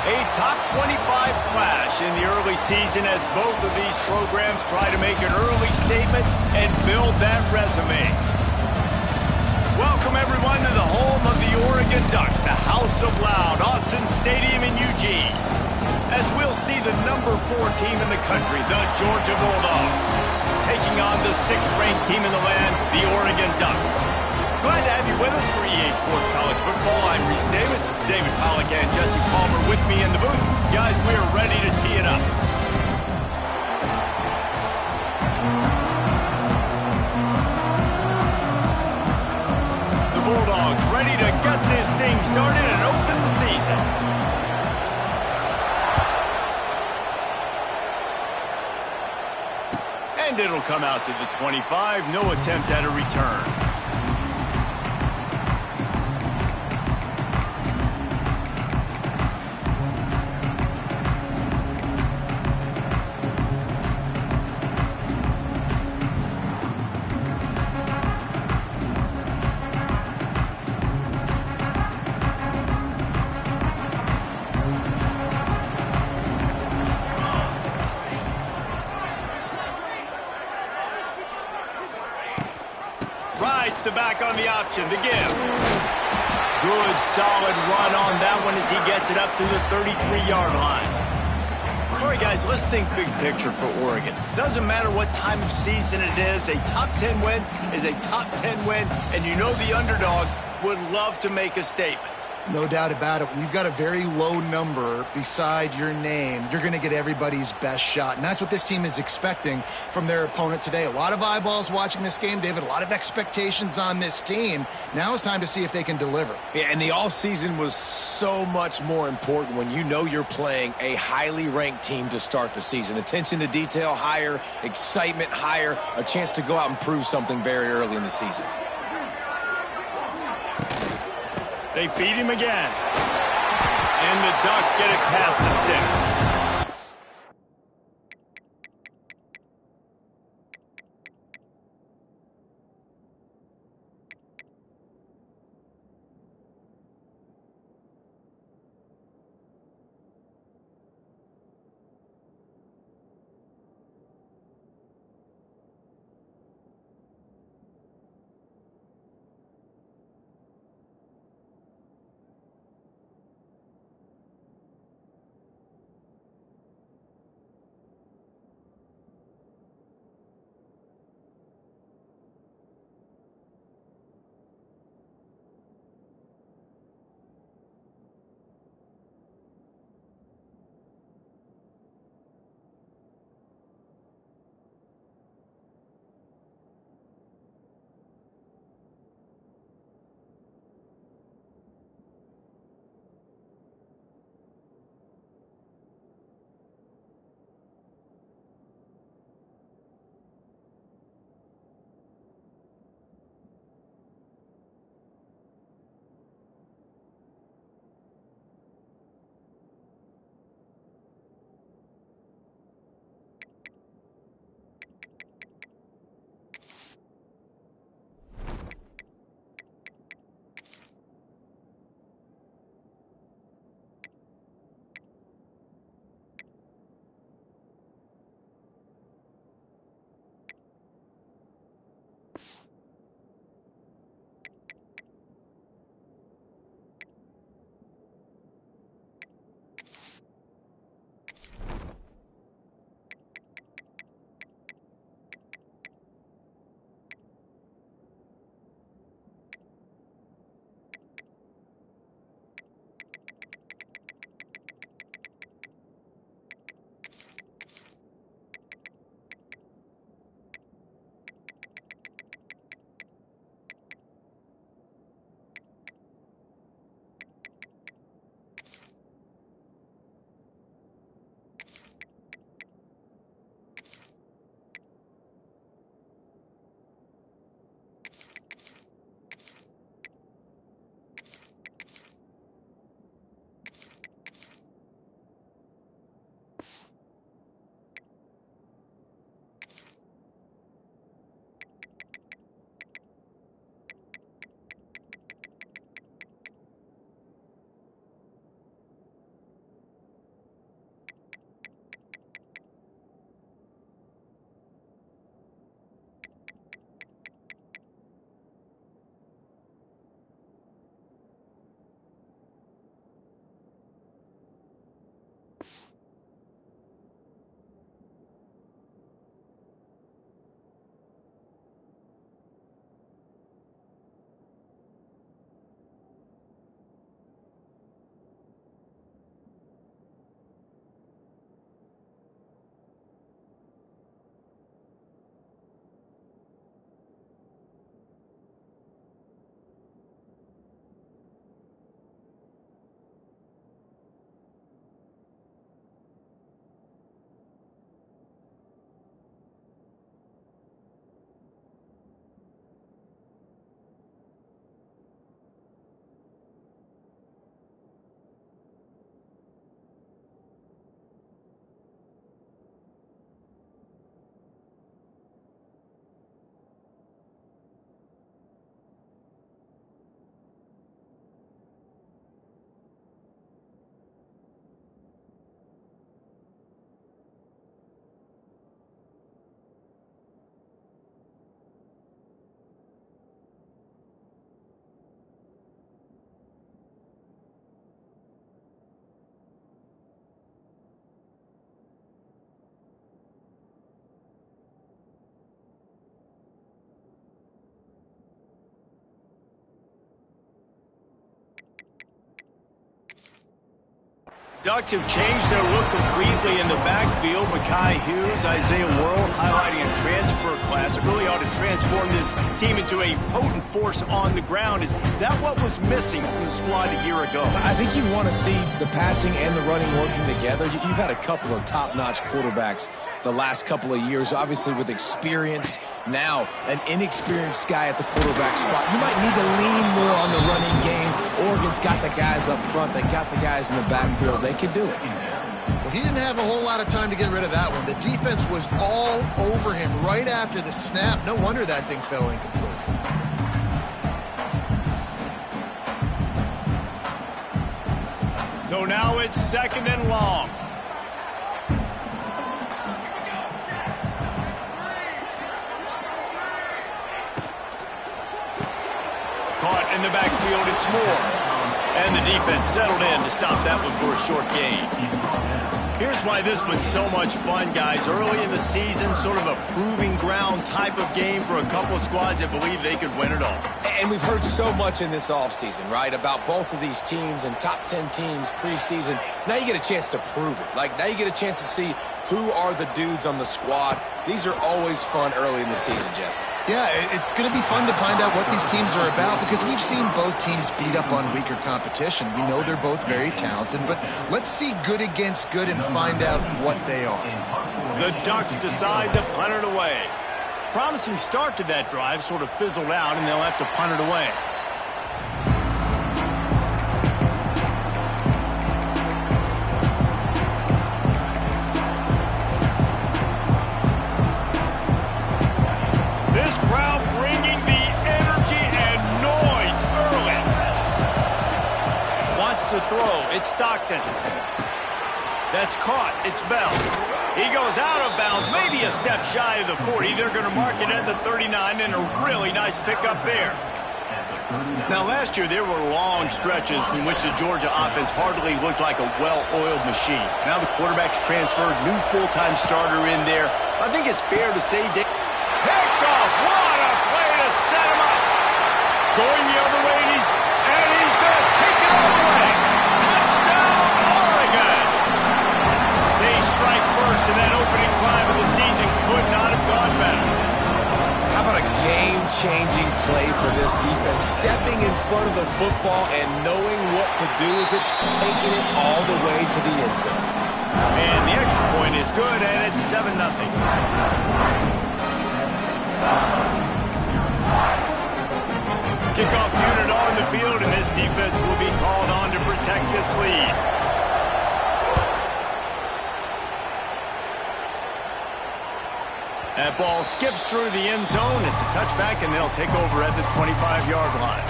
A top 25 clash in the early season as both of these programs try to make an early statement and build that resume. Welcome, everyone, to the home of the Oregon Ducks, the House of Loud, Autzen Stadium in Eugene, as we'll see the number 4 team in the country, the Georgia Bulldogs, taking on the 6th-ranked team in the land, the Oregon Ducks. Glad to have you with us for EA Sports College Football. I'm Reese Davis, David Pollack, and Jesse Palmer with me in the booth. Guys, we are ready to tee it up. The Bulldogs ready to get this thing started and open the season. And it'll come out to the 25. No attempt at a return. Rides the back on the option, the give. Good, solid run on that one as he gets it up to the 33-yard line. All right, guys, let's think big picture for Oregon. Doesn't matter what time of season it is, a top 10 win is a top 10 win, and you know the underdogs would love to make a statement. No doubt about it. When you've got a very low number beside your name, you're going to get everybody's best shot. And that's what this team is expecting from their opponent today. A lot of eyeballs watching this game, David. A lot of expectations on this team. Now it's time to see if they can deliver. Yeah, and the offseason was so much more important when you know you're playing a highly ranked team to start the season. Attention to detail higher, excitement higher, a chance to go out and prove something very early in the season. They feed him again. And the Ducks get it past the sticks. Ducks have changed their look completely in the backfield. Mekhi Hughes, Isaiah World highlighting a transfer class. It really ought to transform this team into a potent force on the ground. Is that what was missing from the squad a year ago? I think you want to see the passing and the running working together. You've had a couple of top-notch quarterbacks the last couple of years, obviously with experience. Now, an inexperienced guy at the quarterback spot. You might need to lean more on the running game. Oregon's got the guys up front. They got the guys in the backfield. They can do it. Well, he didn't have a whole lot of time to get rid of that one. The defense was all over him right after the snap. No wonder that thing fell incomplete. So now it's 2nd and long. Caught in the backfield, it's Moore. And the defense settled in to stop that one for a short gain. Here's why this was so much fun, guys. Early in the season, sort of a proving ground type of game for a couple of squads that believe they could win it all. And we've heard so much in this offseason, right, about both of these teams and top 10 teams preseason. Now you get a chance to prove it. Like, now you get a chance to see who are the dudes on the squad. These are always fun early in the season, Jesse. Yeah, it's going to be fun to find out what these teams are about because we've seen both teams beat up on weaker competition. We know they're both very talented, but let's see good against good and find out what they are. The Ducks decide to punt it away. Promising start to that drive, sort of fizzled out, and they'll have to punt it away. This crowd bringing the energy and noise early. Wants to throw. It's Stockton. That's caught. It's Bell. He goes out of bounds, maybe a step shy of the 40. They're going to mark it at the 39, and a really nice pickup there. Now, last year, there were long stretches in which the Georgia offense hardly looked like a well-oiled machine. Now the quarterback's transferred, new full-time starter in there. I think it's fair to say picked off. What a play to set him up. Going the other way, and he's going to take it all the way. Touchdown, Oregon. They strike first, and that opening drive of the season could not have gone better. How about a game-changing play for this defense? Stepping in front of the football and knowing what to do with it, taking it all the way to the end zone. And the extra point is good, and it's 7-0. Kickoff unit on the field, and this defense will be called on to protect this lead. That ball skips through the end zone. It's a touchback, and they'll take over at the 25-yard line.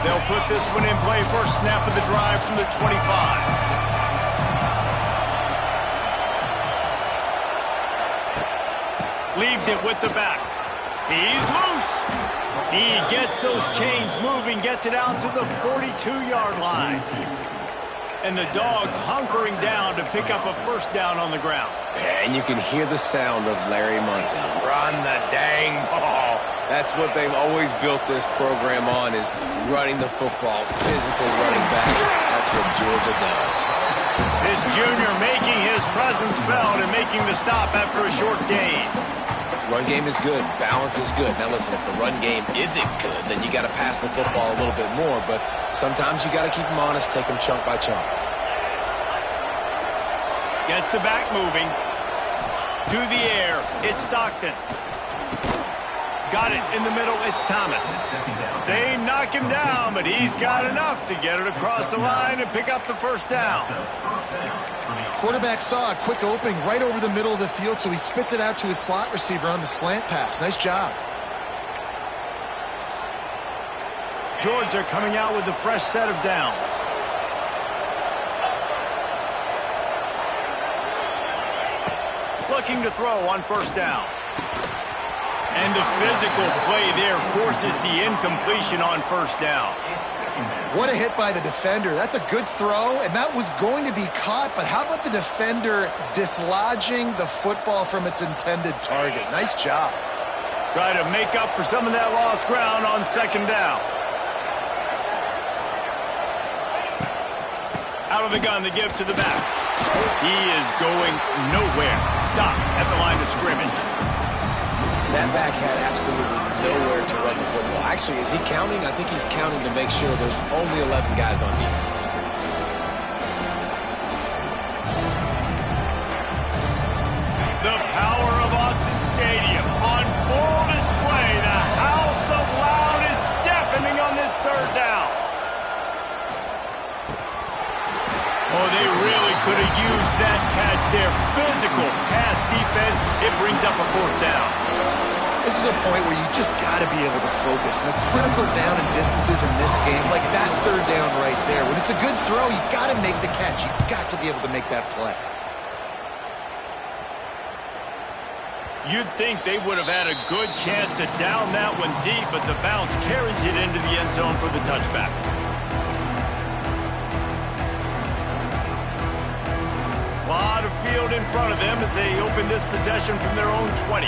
They'll put this one in play. First snap of the drive from the 25. Leaves it with the back. He's loose. He gets those chains moving, gets it out to the 42-yard line. And the Dogs hunkering down to pick up a first down on the ground. And you can hear the sound of Larry Munson. Run the dang ball. That's what they've always built this program on, is running the football, physical running backs. That's what Georgia does. This junior making his presence felt and making the stop after a short gain. Run game is good. Balance is good. Now listen, if the run game isn't good, then you got to pass the football a little bit more. But sometimes you got to keep them honest, take them chunk by chunk. Gets the back moving. To the air. It's Stockton. Got it in the middle. It's Thomas. They knock him down, but he's got enough to get it across the line and pick up the first down. Quarterback saw a quick opening right over the middle of the field, so he spits it out to his slot receiver on the slant pass. Nice job. Georgia coming out with a fresh set of downs. Looking to throw on first down. And the physical play there forces the incompletion on first down. What a hit by the defender. That's a good throw, and that was going to be caught, but how about the defender dislodging the football from its intended target? Nice job. Try to make up for some of that lost ground on second down. Out of the gun to give to the back. He is going nowhere. Stop at the line of scrimmage. That back had absolutely nowhere to run the football. Actually, is he counting? I think he's counting to make sure there's only 11 guys on defense. The power of Autzen Stadium on full display. The house of loud is deafening on this third down. Oh, they really could have used that catch there. Physical pass defense. It brings up a fourth down. This is a point where you just got to be able to focus. And the critical down and distances in this game, like that third down right there, when it's a good throw, you got to make the catch. You got to be able to make that play. You'd think they would have had a good chance to down that one deep, but the bounce carries it into the end zone for the touchback. A lot of field in front of them as they open this possession from their own 20.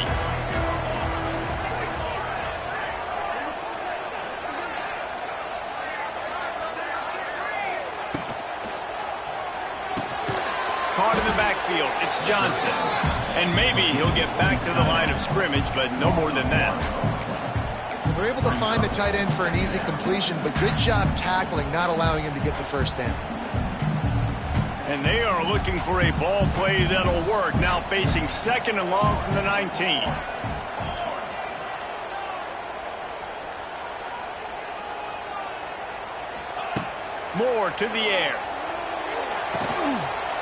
Caught in the backfield, it's Johnson. And maybe he'll get back to the line of scrimmage, but no more than that. Well, they're able to find the tight end for an easy completion, but good job tackling, not allowing him to get the first down. And they are looking for a ball play that'll work, now facing second and long from the 19. Moore to the air.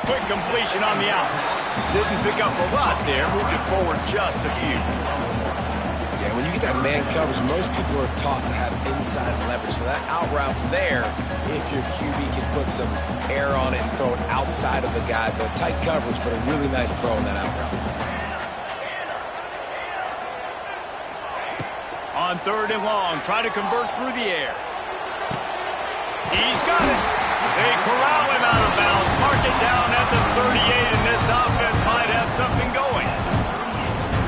Quick completion on the out. Didn't pick up a lot there, moved it forward just a few. Yeah, when you get that man coverage, most people are taught to have inside leverage. So that out route's there if your QB can put some air on it and throw it outside of the guy. But tight coverage, but a really nice throw in that out route. On third and long, try to convert through the air. He's got it. They corral him out of bounds, mark it down at the 38, and this offense might have something going.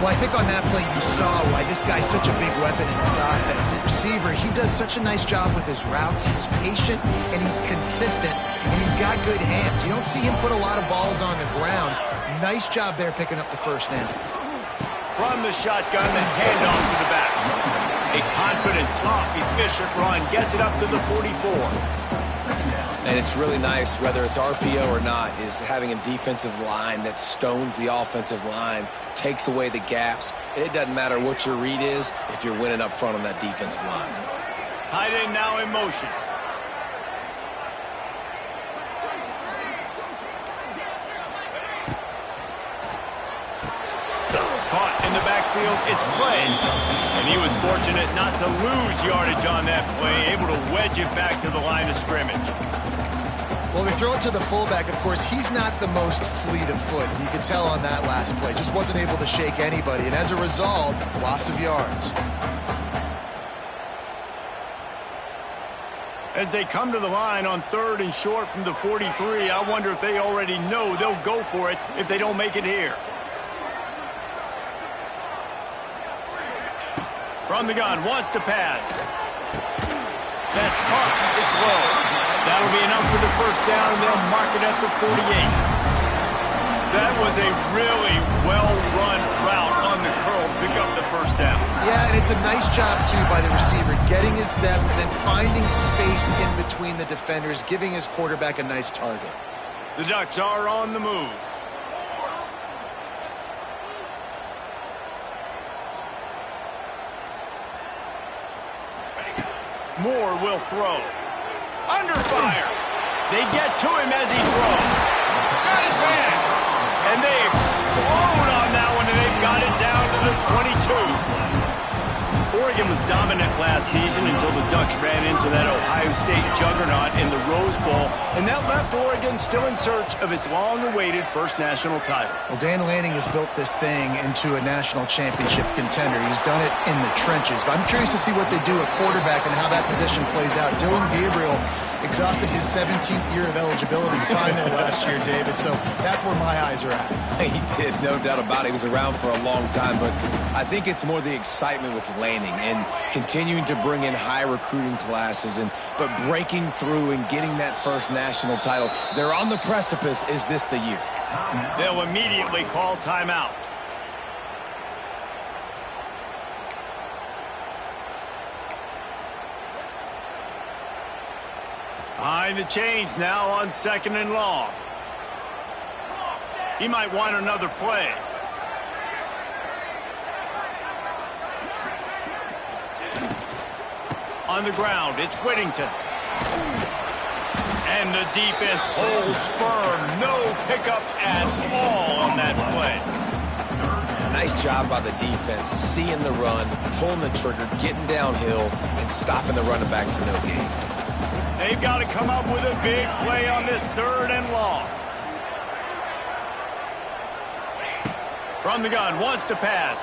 Well, I think on that play you saw why this guy's such a big weapon in this offense. At receiver, he does such a nice job with his routes. He's patient, and he's consistent, and he's got good hands. You don't see him put a lot of balls on the ground. Nice job there picking up the first down. From the shotgun, the handoff to the back. A confident, tough, efficient run gets it up to the 44. And it's really nice, whether it's RPO or not, is having a defensive line that stones the offensive line, takes away the gaps. It doesn't matter what your read is if you're winning up front on that defensive line. Tight end now in motion. Caught in the backfield, it's Clay. And he was fortunate not to lose yardage on that play, able to wedge it back to the line of scrimmage. Well, they throw it to the fullback. Of course, he's not the most fleet of foot. You could tell on that last play. Just wasn't able to shake anybody. And as a result, loss of yards. As they come to the line on third and short from the 43, I wonder if they already know they'll go for it if they don't make it here. From the gun, wants to pass. That's caught. It's low. That'll be enough for the first down, and they'll mark it at the 48. That was a really well-run route on the curl. Pick up the first down. Yeah, and it's a nice job, too, by the receiver, getting his depth and then finding space in between the defenders, giving his quarterback a nice target. The Ducks are on the move. Moore will throw. Under fire. They get to him as he throws. Got his man. And they explode on that one, and they've got it down to the 22. Oregon was dominant last season until the Ducks ran into that Ohio State juggernaut in the Rose Bowl, and that left Oregon still in search of its long-awaited first national title. Well, Dan Lanning has built this thing into a national championship contender. He's done it in the trenches. But I'm curious to see what they do at quarterback and how that position plays out. Dylan Gabriel exhausted his 17th year of eligibility finally last year, David, so that's where my eyes are at. He did, no doubt about it. He was around for a long time, but I think it's more the excitement with Lanning and continuing to bring in high recruiting classes, but breaking through and getting that first national title. They're on the precipice. Is this the year? They'll immediately call timeout. Behind the chains now on 2nd and long. He might want another play. On the ground, it's Whittington. And the defense holds firm. No pickup at all on that play. Nice job by the defense, seeing the run, pulling the trigger, getting downhill, and stopping the running back for no gain. They've got to come up with a big play on this 3rd and long. From the gun, wants to pass.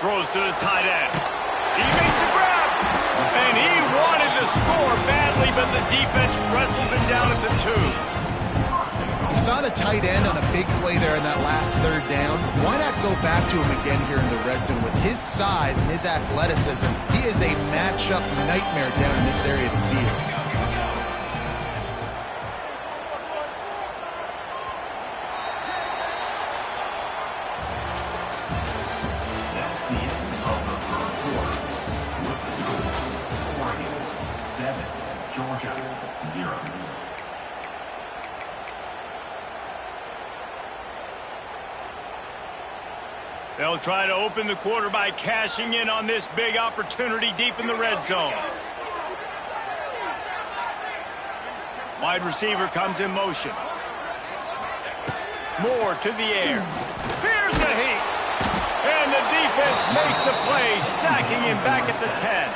Throws to the tight end. He makes a grab. And he wanted to score badly, but the defense wrestles him down at the 2. You saw the tight end on a big play there in that last 3rd down. Why not go back to him again here in the red zone? With his size and his athleticism, he is a matchup nightmare down in this area of the field. They'll try to open the quarter by cashing in on this big opportunity deep in the red zone. Wide receiver comes in motion. Moore to the air. Here's a heat. And the defense makes a play, sacking him back at the 10.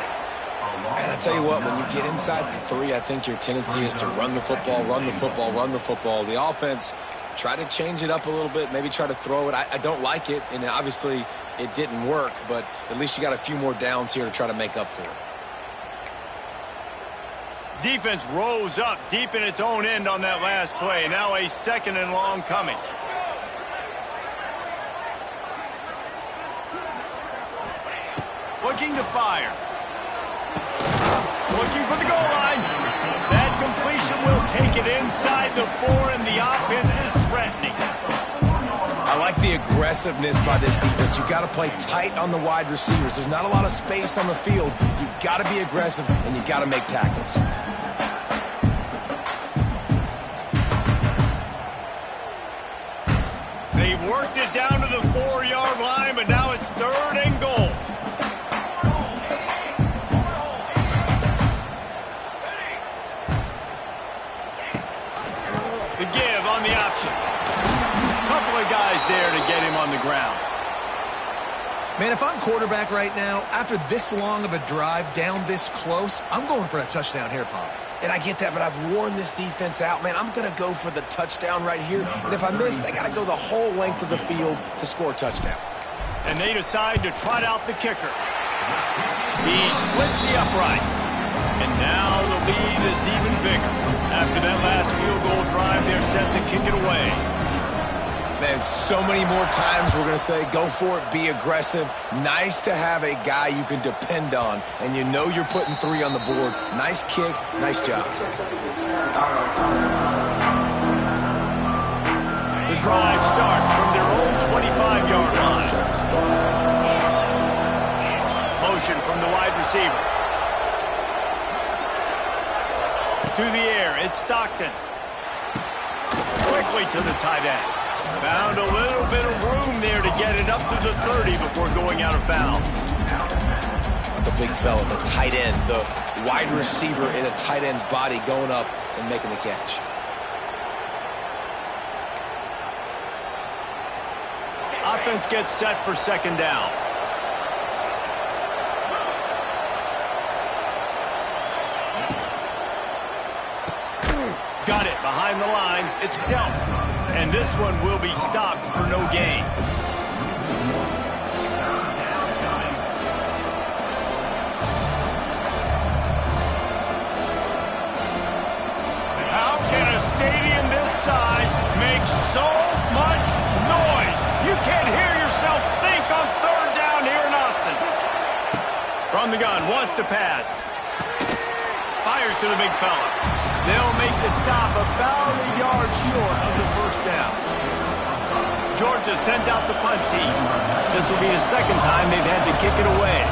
And I tell you what, when you get inside the 3, I think your tendency is to run the football, run the football, run the football. The offense, try to change it up a little bit, maybe try to throw it. I don't like it, and obviously it didn't work, but at least you got a few more downs here to try to make up for it. Defense rose up deep in its own end on that last play. Now a 2nd and long coming. Looking to fire. Looking for the goal line. That completion will take it inside the 4, and the offense is threatening. I like the aggressiveness by this defense. You got to play tight on the wide receivers. There's not a lot of space on the field. You got to be aggressive, and you got to make tackles. They've worked it down to the 4-yard line, but now it's 3rd and goal. The give on the option. Couple of guys there to get him on the ground. Man, if I'm quarterback right now, after this long of a drive down this close, I'm going for a touchdown here, Pop. And I get that, but I've worn this defense out, man. I'm going to go for the touchdown right here. And if I miss, they got to go the whole length of the field to score a touchdown. And they decide to trot out the kicker. He splits the uprights. And now the lead is even bigger. After that last field goal drive, they're set to kick it away. Man, so many more times we're going to say, go for it, be aggressive. Nice to have a guy you can depend on, and you know you're putting 3 on the board. Nice kick, nice job. The drive starts from their own 25-yard line. Motion from the wide receiver. To the air, it's Stockton. Quickly to the tight end. Found a little bit of room there to get it up to the 30 before going out of bounds. The big fella, the tight end, the wide receiver in a tight end's body going up and making the catch. Offense gets set for 2nd down. Got it behind the line. It's dealt. And this one will be stopped for no gain. makes so much noise. You can't hear yourself think on third down here in Autzen. From the gun, wants to pass. Fires to the big fella. They'll make the stop about a yard short of the first down. Georgia sends out the punt team. This will be the second time they've had to kick it away.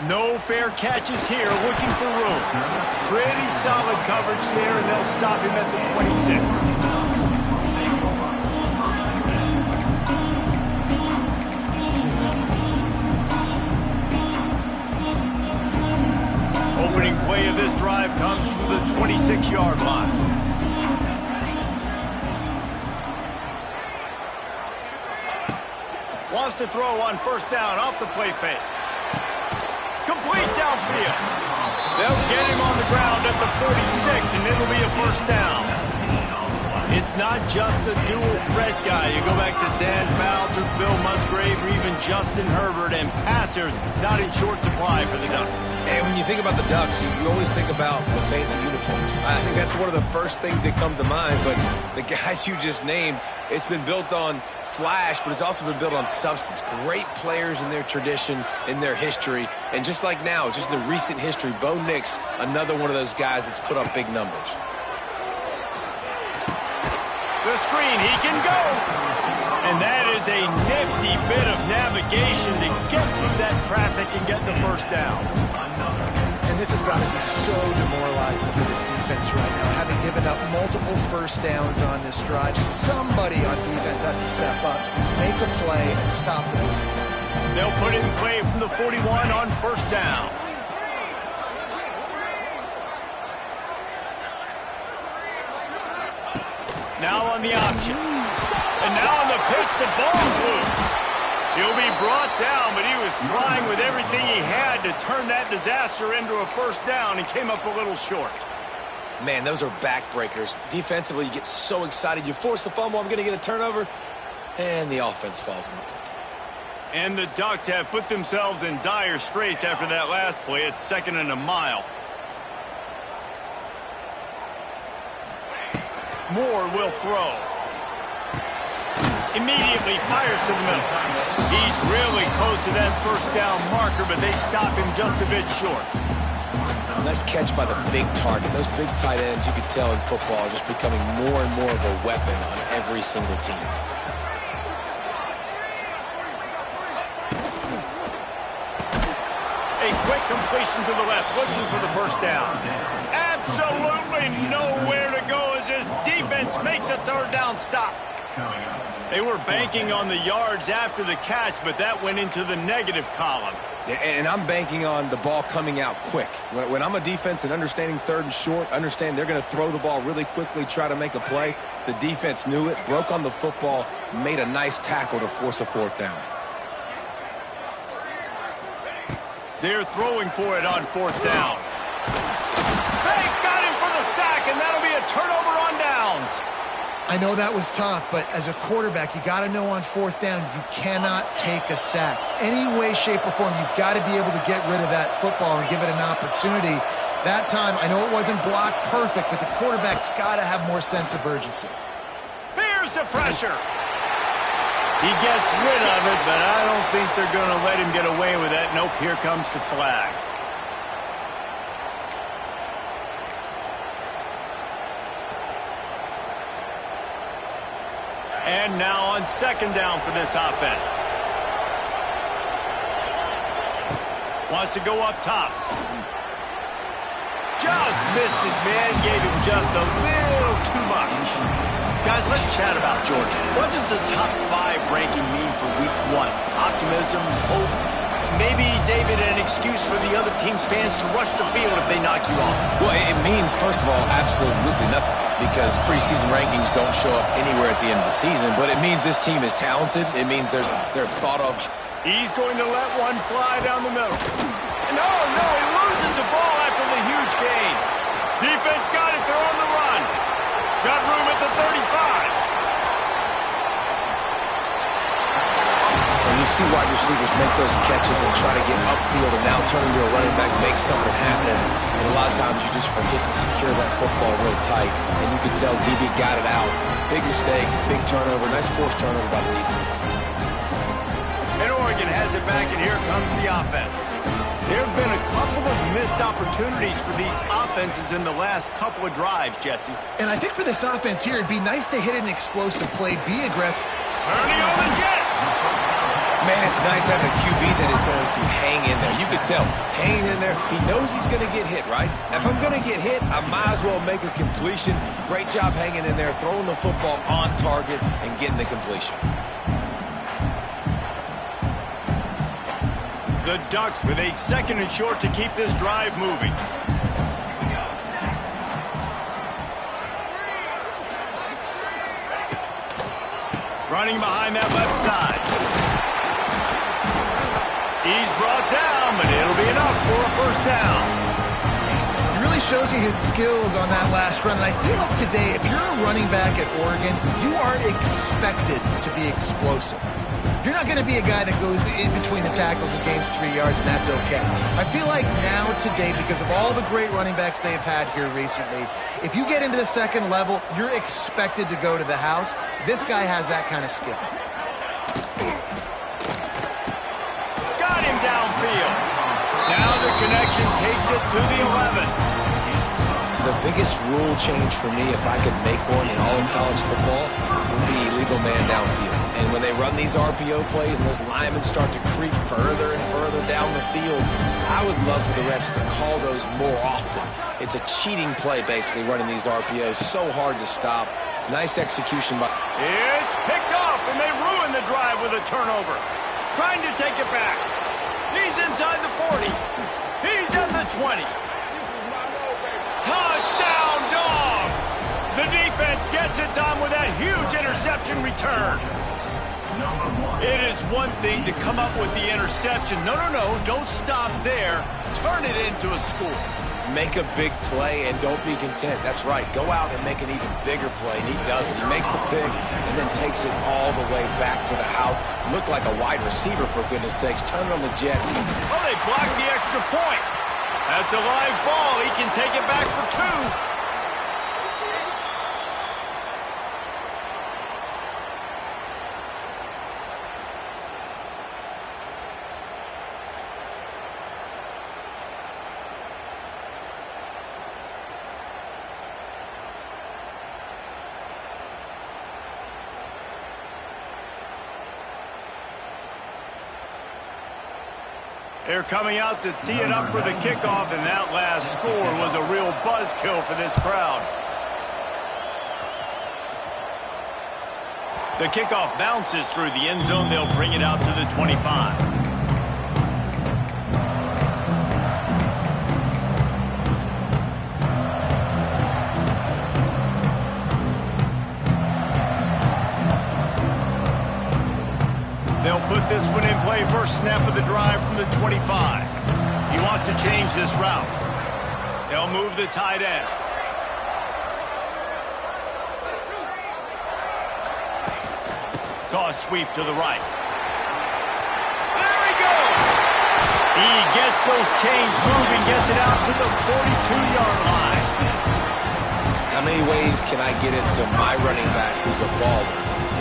No fair catches here, looking for room. Pretty solid coverage there, and they'll stop him at the 26. Opening play of this drive comes from the 26-yard line. Wants to throw on first down off the play fake. Complete downfield. They'll get him on the ground at the 46, and it'll be a first down. It's not just a dual threat guy. You go back to Dan Fouts or Bill Musgrave or even Justin Herbert, and passers not in short supply for the Ducks. And when you think about the Ducks, you always think about the fancy uniforms. I think that's one of the first things that come to mind, but the guys you just named, it's been built on flash, but it's also been built on substance. Great players in their tradition, in their history, and just like now, just in the recent history, Bo Nix, another one of those guys that's put up big numbers. The screen, he can go. And that is a nifty bit of navigation to get through that traffic and get the first down. And this has got to be so demoralizing for this defense right now. Having given up multiple first downs on this drive, somebody on defense has to step up, make a play, and stop the move. They'll put in play from the 41 on first down. Now on the option. And now on the pitch, the ball's loose. He'll be brought down, but he was trying with everything he had to turn that disaster into a first down and came up a little short. Man, those are backbreakers. Defensively, you get so excited. You force the fumble, I'm going to get a turnover, and the offense falls on the foot. And the Ducks have put themselves in dire straits after that last play. It's 2nd and a mile. Moore will throw. Immediately fires to the middle. He's really close to that first down marker, but they stop him just a bit short. Nice catch by the big target. Those big tight ends, you can tell in football, are just becoming more and more of a weapon on every single team. A quick completion to the left, looking for the first down. Absolutely nowhere to go as this defense makes a third down stop. They were banking on the yards after the catch, but that went into the negative column. And I'm banking on the ball coming out quick. When I'm a defense and understanding third and short, understand they're going to throw the ball really quickly, try to make a play. The defense knew it, broke on the football, made a nice tackle to force a fourth down. They're throwing for it on fourth down. They got him for the sack, and that'll be a turnover on downs. I know that was tough, but as a quarterback, you got to know on fourth down, you cannot take a sack. Any way, shape, or form, you've got to be able to get rid of that football and give it an opportunity. That time, I know it wasn't blocked perfect, but the quarterback's got to have more sense of urgency. Here's the pressure. He gets rid of it, but I don't think they're going to let him get away with that. Nope, here comes the flag. And now on second down for this offense. Wants to go up top. Just missed his man, gave him just a little too much. Guys, let's chat about Georgia. What does the top 5 ranking mean for week 1? Optimism, hope, maybe, David, an excuse for the other team's fans to rush the field if they knock you off? Well, it means, first of all, absolutely nothing, because preseason rankings don't show up anywhere at the end of the season, but it means this team is talented. It means they're thought of. He's going to let one fly down the middle. No, he loses the ball after the huge gain. Defense got it, they're on the run. Got room at the 35. And you see wide receivers make those catches and try to get upfield and now turn into a running back, make something happen. And a lot of times you just forget to secure that football real tight. And you can tell DB got it out. Big mistake, big turnover, nice forced turnover by the defense. And Oregon has it back, and here comes the offense. There have been a couple of missed opportunities for these offenses in the last couple of drives, Jesse. And I think for this offense here, it'd be nice to hit an explosive play, be aggressive. Turning on the Jets! Man, it's nice having a QB that is going to hang in there. You can tell, hanging in there, he knows he's going to get hit, right? If I'm going to get hit, I might as well make a completion. Great job hanging in there, throwing the football on target and getting the completion. The Ducks with a 2nd and short to keep this drive moving. Running behind that left side. He's brought down, but it'll be enough for a first down. It really shows you his skills on that last run. And I feel like today, if you're a running back at Oregon, you are expected to be explosive. You're not going to be a guy that goes in between the tackles and gains 3 yards, and that's okay. I feel like now today, because of all the great running backs they've had here recently, if you get into the second level, you're expected to go to the house. This guy has that kind of skill. Got him downfield. Now the connection takes it to the 11. The biggest rule change for me, if I could make one in all of college football, would be illegal man downfield. And when they run these RPO plays and those linemen start to creep further and further down the field, I would love for the refs to call those more often. It's a cheating play, basically, running these RPOs. So hard to stop. Nice execution by... It's picked off, and they ruin the drive with a turnover. Trying to take it back. He's inside the 40. He's at the 20. Touchdown, Dogs! The defense gets it done with that huge interception return. It is one thing to come up with the interception. No, don't stop there. Turn it into a score. Make a big play and don't be content. That's right. Go out and make an even bigger play, and he does it. He makes the pick and then takes it all the way back to the house. Looked like a wide receiver, for goodness sakes. Turn it on the jet. Oh, they blocked the extra point. That's a live ball. He can take it back for 2. They're coming out to tee it up for the kickoff, and that last score was a real buzzkill for this crowd. The kickoff bounces through the end zone. They'll bring it out to the 25. They'll put this one in play. First snap of the drive from the 25. He wants to change this route. They'll move the tight end. Toss sweep to the right. There he goes! He gets those chains moving, gets it out to the 42-yard line. How many ways can I get it to my running back who's a baller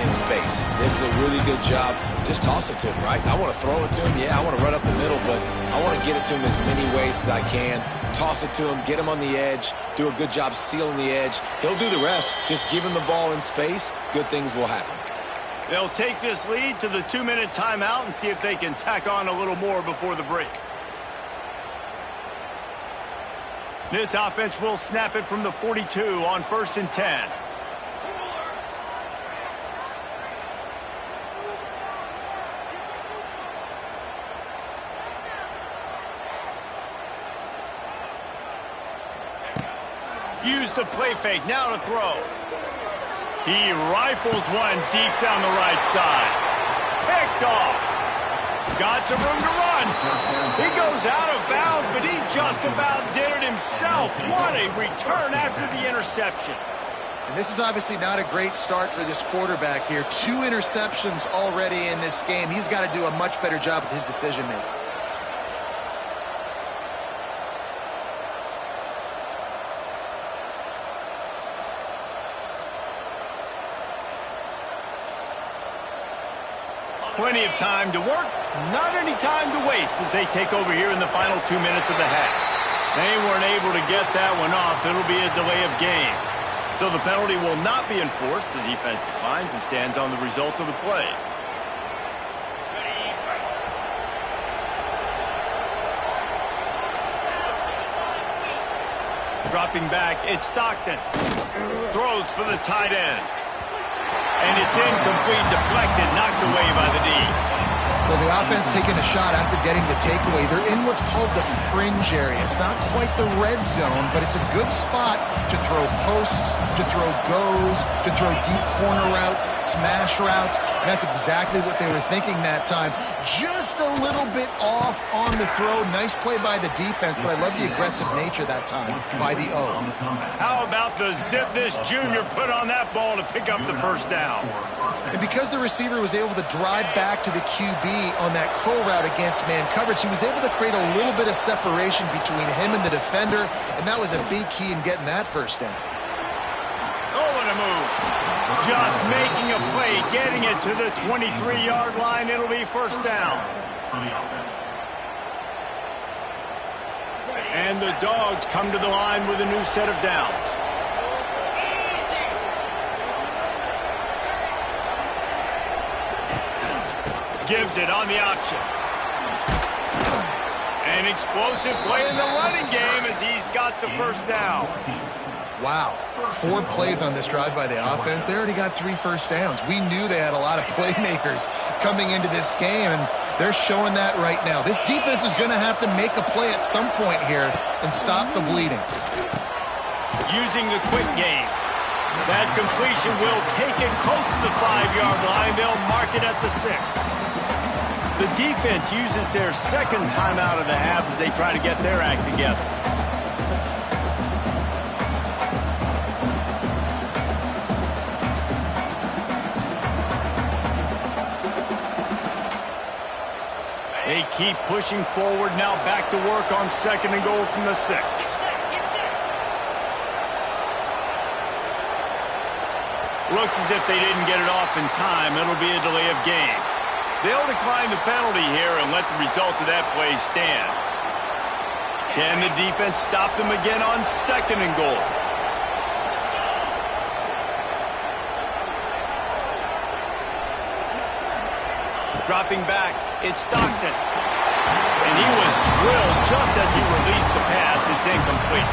in space? This is a really good job. Just toss it to him, right? I want to throw it to him. Yeah, I want to run up the middle, but I want to get it to him as many ways as I can. Toss it to him, get him on the edge, do a good job sealing the edge. He'll do the rest. Just give him the ball in space. Good things will happen. They'll take this lead to the 2-minute timeout and see if they can tack on a little more before the break. This offense will snap it from the 42 on 1st and 10. Use the play fake, now to throw. He rifles one deep down the right side. Picked off. Got some room to run. He goes out of bounds, but he just about did it himself. What a return after the interception. And this is obviously not a great start for this quarterback here. 2 interceptions already in this game. He's got to do a much better job with his decision-making. Plenty of time to work, not any time to waste as they take over here in the final 2 minutes of the half. They weren't able to get that one off. It'll be a delay of game. So the penalty will not be enforced. The defense declines and stands on the result of the play. Dropping back, it's Stockton. Throws for the tight end. And it's incomplete, deflected, knocked away by the D. Well, the offense taking a shot after getting the takeaway. They're in what's called the fringe area. It's not quite the red zone, but it's a good spot to throw posts, to throw goes, to throw deep corner routes, smash routes. And that's exactly what they were thinking that time. Just a little bit off on the throw. Nice play by the defense, but I love the aggressive nature that time by the O. How about the zip this junior put on that ball to pick up the first down? And because the receiver was able to drive back to the QB on that curl route against man coverage, he was able to create a little bit of separation between him and the defender, and that was a big key in getting that first down. Oh, what a move. Just making a play, getting it to the 23-yard line. It'll be first down. And the Dogs come to the line with a new set of downs. Gives it on the option. An explosive play in the running game as he's got the first down. Wow. 4 plays on this drive by the offense. They already got 3 first downs. We knew they had a lot of playmakers coming into this game, and they're showing that right now. This defense is going to have to make a play at some point here and stop the bleeding. Using the quick game. That completion will take it close to the 5-yard line. They'll mark it at the 6. The defense uses their second timeout of the half as they try to get their act together. They keep pushing forward, now back to work on 2nd and goal from the 6. Looks as if they didn't get it off in time. It'll be a delay of game. They'll decline the penalty here and let the result of that play stand. Can the defense stop them again on 2nd and goal? Dropping back, it's Stockton. And he was drilled just as he released the pass. It's incomplete.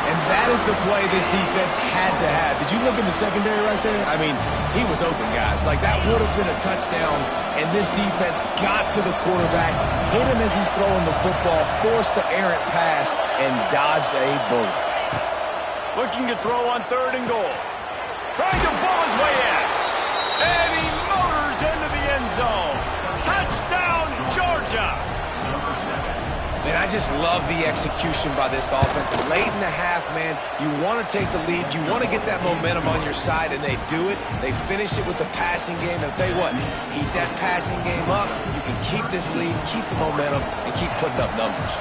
And that is the play this defense had to have. Did you look in the secondary right there? I mean, he was open, guys. Like, that would have been a touchdown, and this defense got to the quarterback, hit him as he's throwing the football, forced the errant pass, and dodged a bullet. Looking to throw on 3rd and goal. Trying to ball his way in. And he motors into the end zone. Touchdown, Georgia! Man, I just love the execution by this offense. Late in the half, man, you want to take the lead. You want to get that momentum on your side, and they do it. They finish it with the passing game. And I'll tell you what, keep that passing game up. You can keep this lead, keep the momentum, and keep putting up numbers.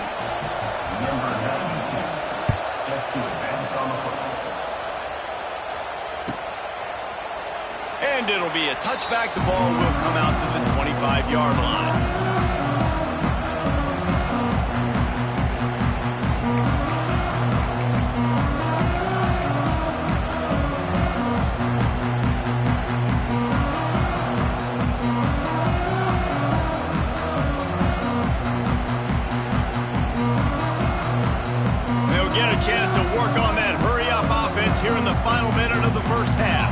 And it'll be a touchback. The ball will come out to the 25-yard line. Get a chance to work on that hurry-up offense here in the final minute of the first half.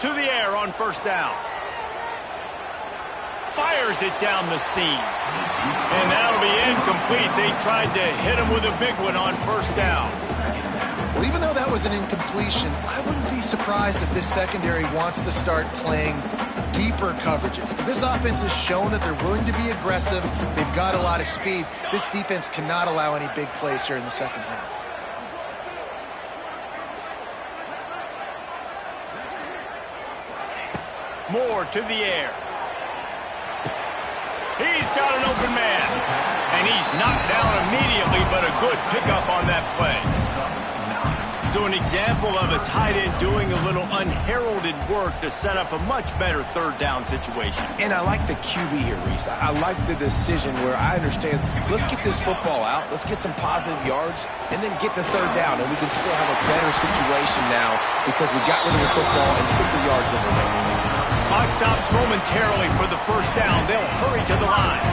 To the air on 1st down. Fires it down the seam. And that'll be incomplete. They tried to hit him with a big one on 1st down. Well, even though that was an incompletion, I wouldn't be surprised if this secondary wants to start playing deeper coverages because this offense has shown that they're willing to be aggressive. They've got a lot of speed. This defense cannot allow any big plays here in the second half. Moore to the air. He's got an open man. And he's knocked down immediately, but a good pickup on that play. So an example of a tight end doing a little unheralded work to set up a much better third down situation. And I like the QB here, Reese. I like the decision where I understand, let's get this football out, let's get some positive yards, and then get to third down, and we can still have a better situation now because we got rid of the football and took the yards over there. Clock stops momentarily for the first down. They'll hurry to the line.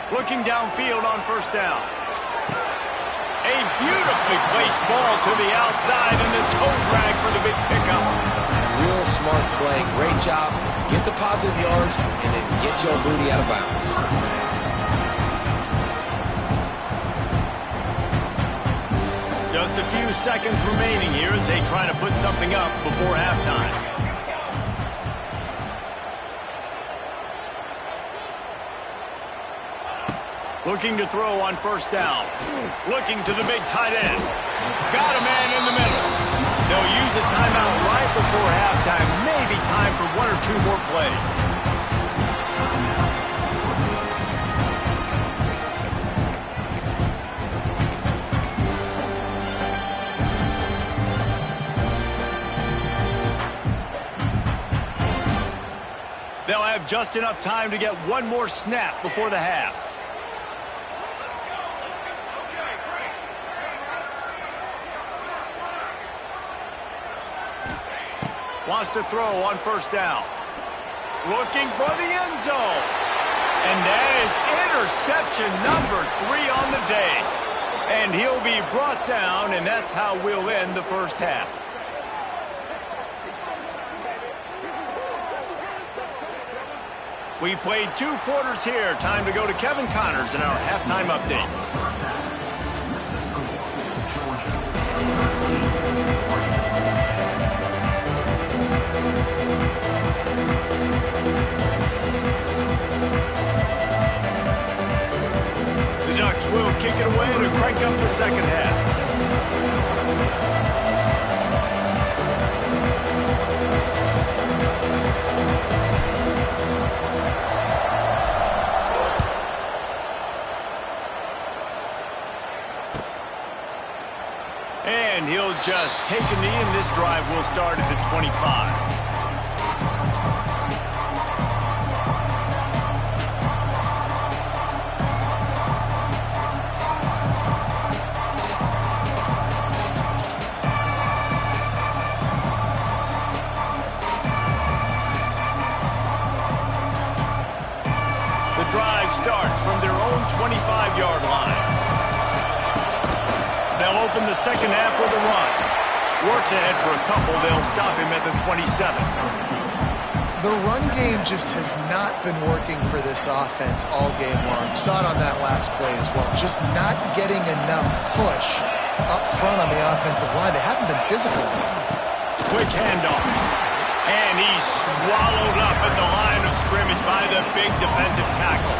Looking downfield on first down. A beautifully placed ball to the outside and the toe drag for the big pickup. Real smart play. Great job. Get the positive yards and then get your booty out of bounds. Just a few seconds remaining here as they try to put something up before halftime. Looking to throw on first down. Looking to the big tight end. Got a man in the middle. They'll use a timeout right before halftime. Maybe time for one or two more plays. They'll have just enough time to get one more snap before the half. Wants to throw on first down. Looking for the end zone. And that is interception number 3 on the day. And he'll be brought down, and that's how we'll end the first half. We've played 2 quarters here. Time to go to Kevin Connors in our halftime update. The Ducks will kick it away to crank up the second half. And he'll just take a knee, and this drive will start at the 25. The drive starts from their own 25-yard line. They'll open the second half with a run. Works ahead for a couple. They'll stop him at the 27. The run game just has not been working for this offense all game long. Saw it on that last play as well. Just not getting enough push up front on the offensive line. They haven't been physical. Quick handoff. And he's swallowed up at the line of scrimmage by the big defensive tackle.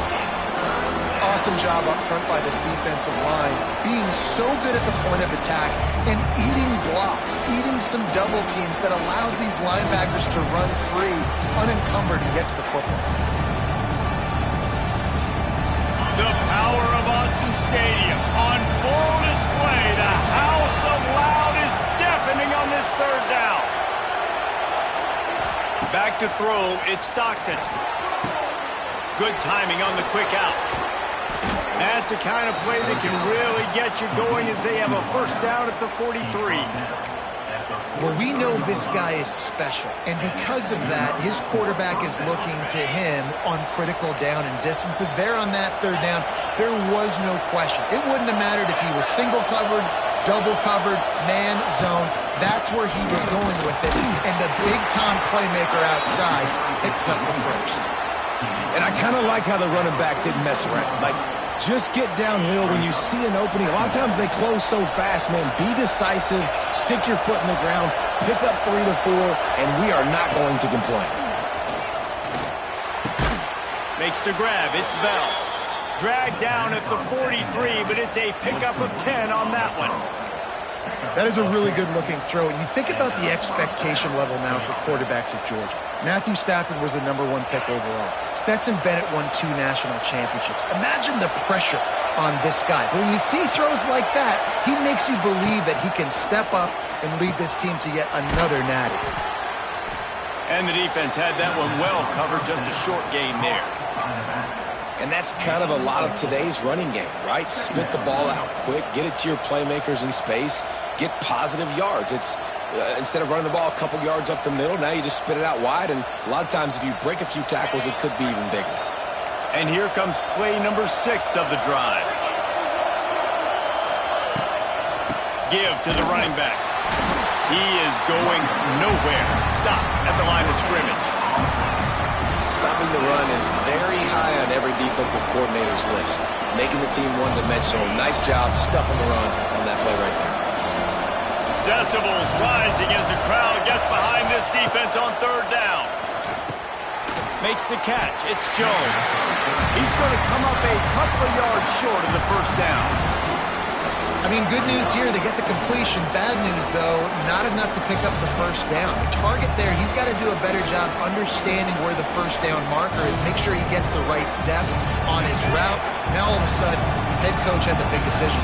Awesome job up front by this defensive line, being so good at the point of attack and eating blocks, eating some double teams that allows these linebackers to run free, unencumbered, and get to the football. The power of Autzen Stadium on full display. The House of Loud is deafening on this third down. Back to throw, it's Stockton. Good timing on the quick out. That's the kind of play that can really get you going as they have a first down at the 43. Well, we know this guy is special, and because of that, his quarterback is looking to him on critical down and distances. There on that third down, there was no question. It wouldn't have mattered if he was single covered, double covered, man, zone. That's where he was going with it, and the big-time playmaker outside picks up the first. And I kind of like how the running back didn't mess around. Like, Just get downhill when you see an opening. A lot of times they close so fast, man. Be decisive, stick your foot in the ground, pick up 3 to 4, and we are not going to complain. Makes the grab. It's Bell. Dragged down at the 43, but it's a pickup of 10 on that one. That is a really good-looking throw. And you think about the expectation level now for quarterbacks at Georgia. Matthew Stafford was the #1 pick overall. Stetson Bennett won 2 national championships. Imagine the pressure on this guy. But when you see throws like that, he makes you believe that he can step up and lead this team to yet another natty. And the defense had that one well covered, just a short gain there. And that's kind of a lot of today's running game, right? Spit the ball out quick, get it to your playmakers in space, get positive yards. It's instead of running the ball a couple yards up the middle, now you just spit it out wide, and a lot of times if you break a few tackles, it could be even bigger. And here comes play number 6 of the drive. Give to the running back. He is going nowhere. Stop at the line of scrimmage. Stopping the run is very high on every defensive coordinator's list. Making the team one-dimensional. Nice job stuffing the run on that play right there. Decibels rising as the crowd gets behind this defense on 3rd down. Makes the catch. It's Jones. He's going to come up a couple of yards short of the 1st down. I mean, good news here, they get the completion. Bad news, though, not enough to pick up the 1st down. The target there, he's got to do a better job understanding where the 1st down marker is, make sure he gets the right depth on his route. Now, all of a sudden, head coach has a big decision.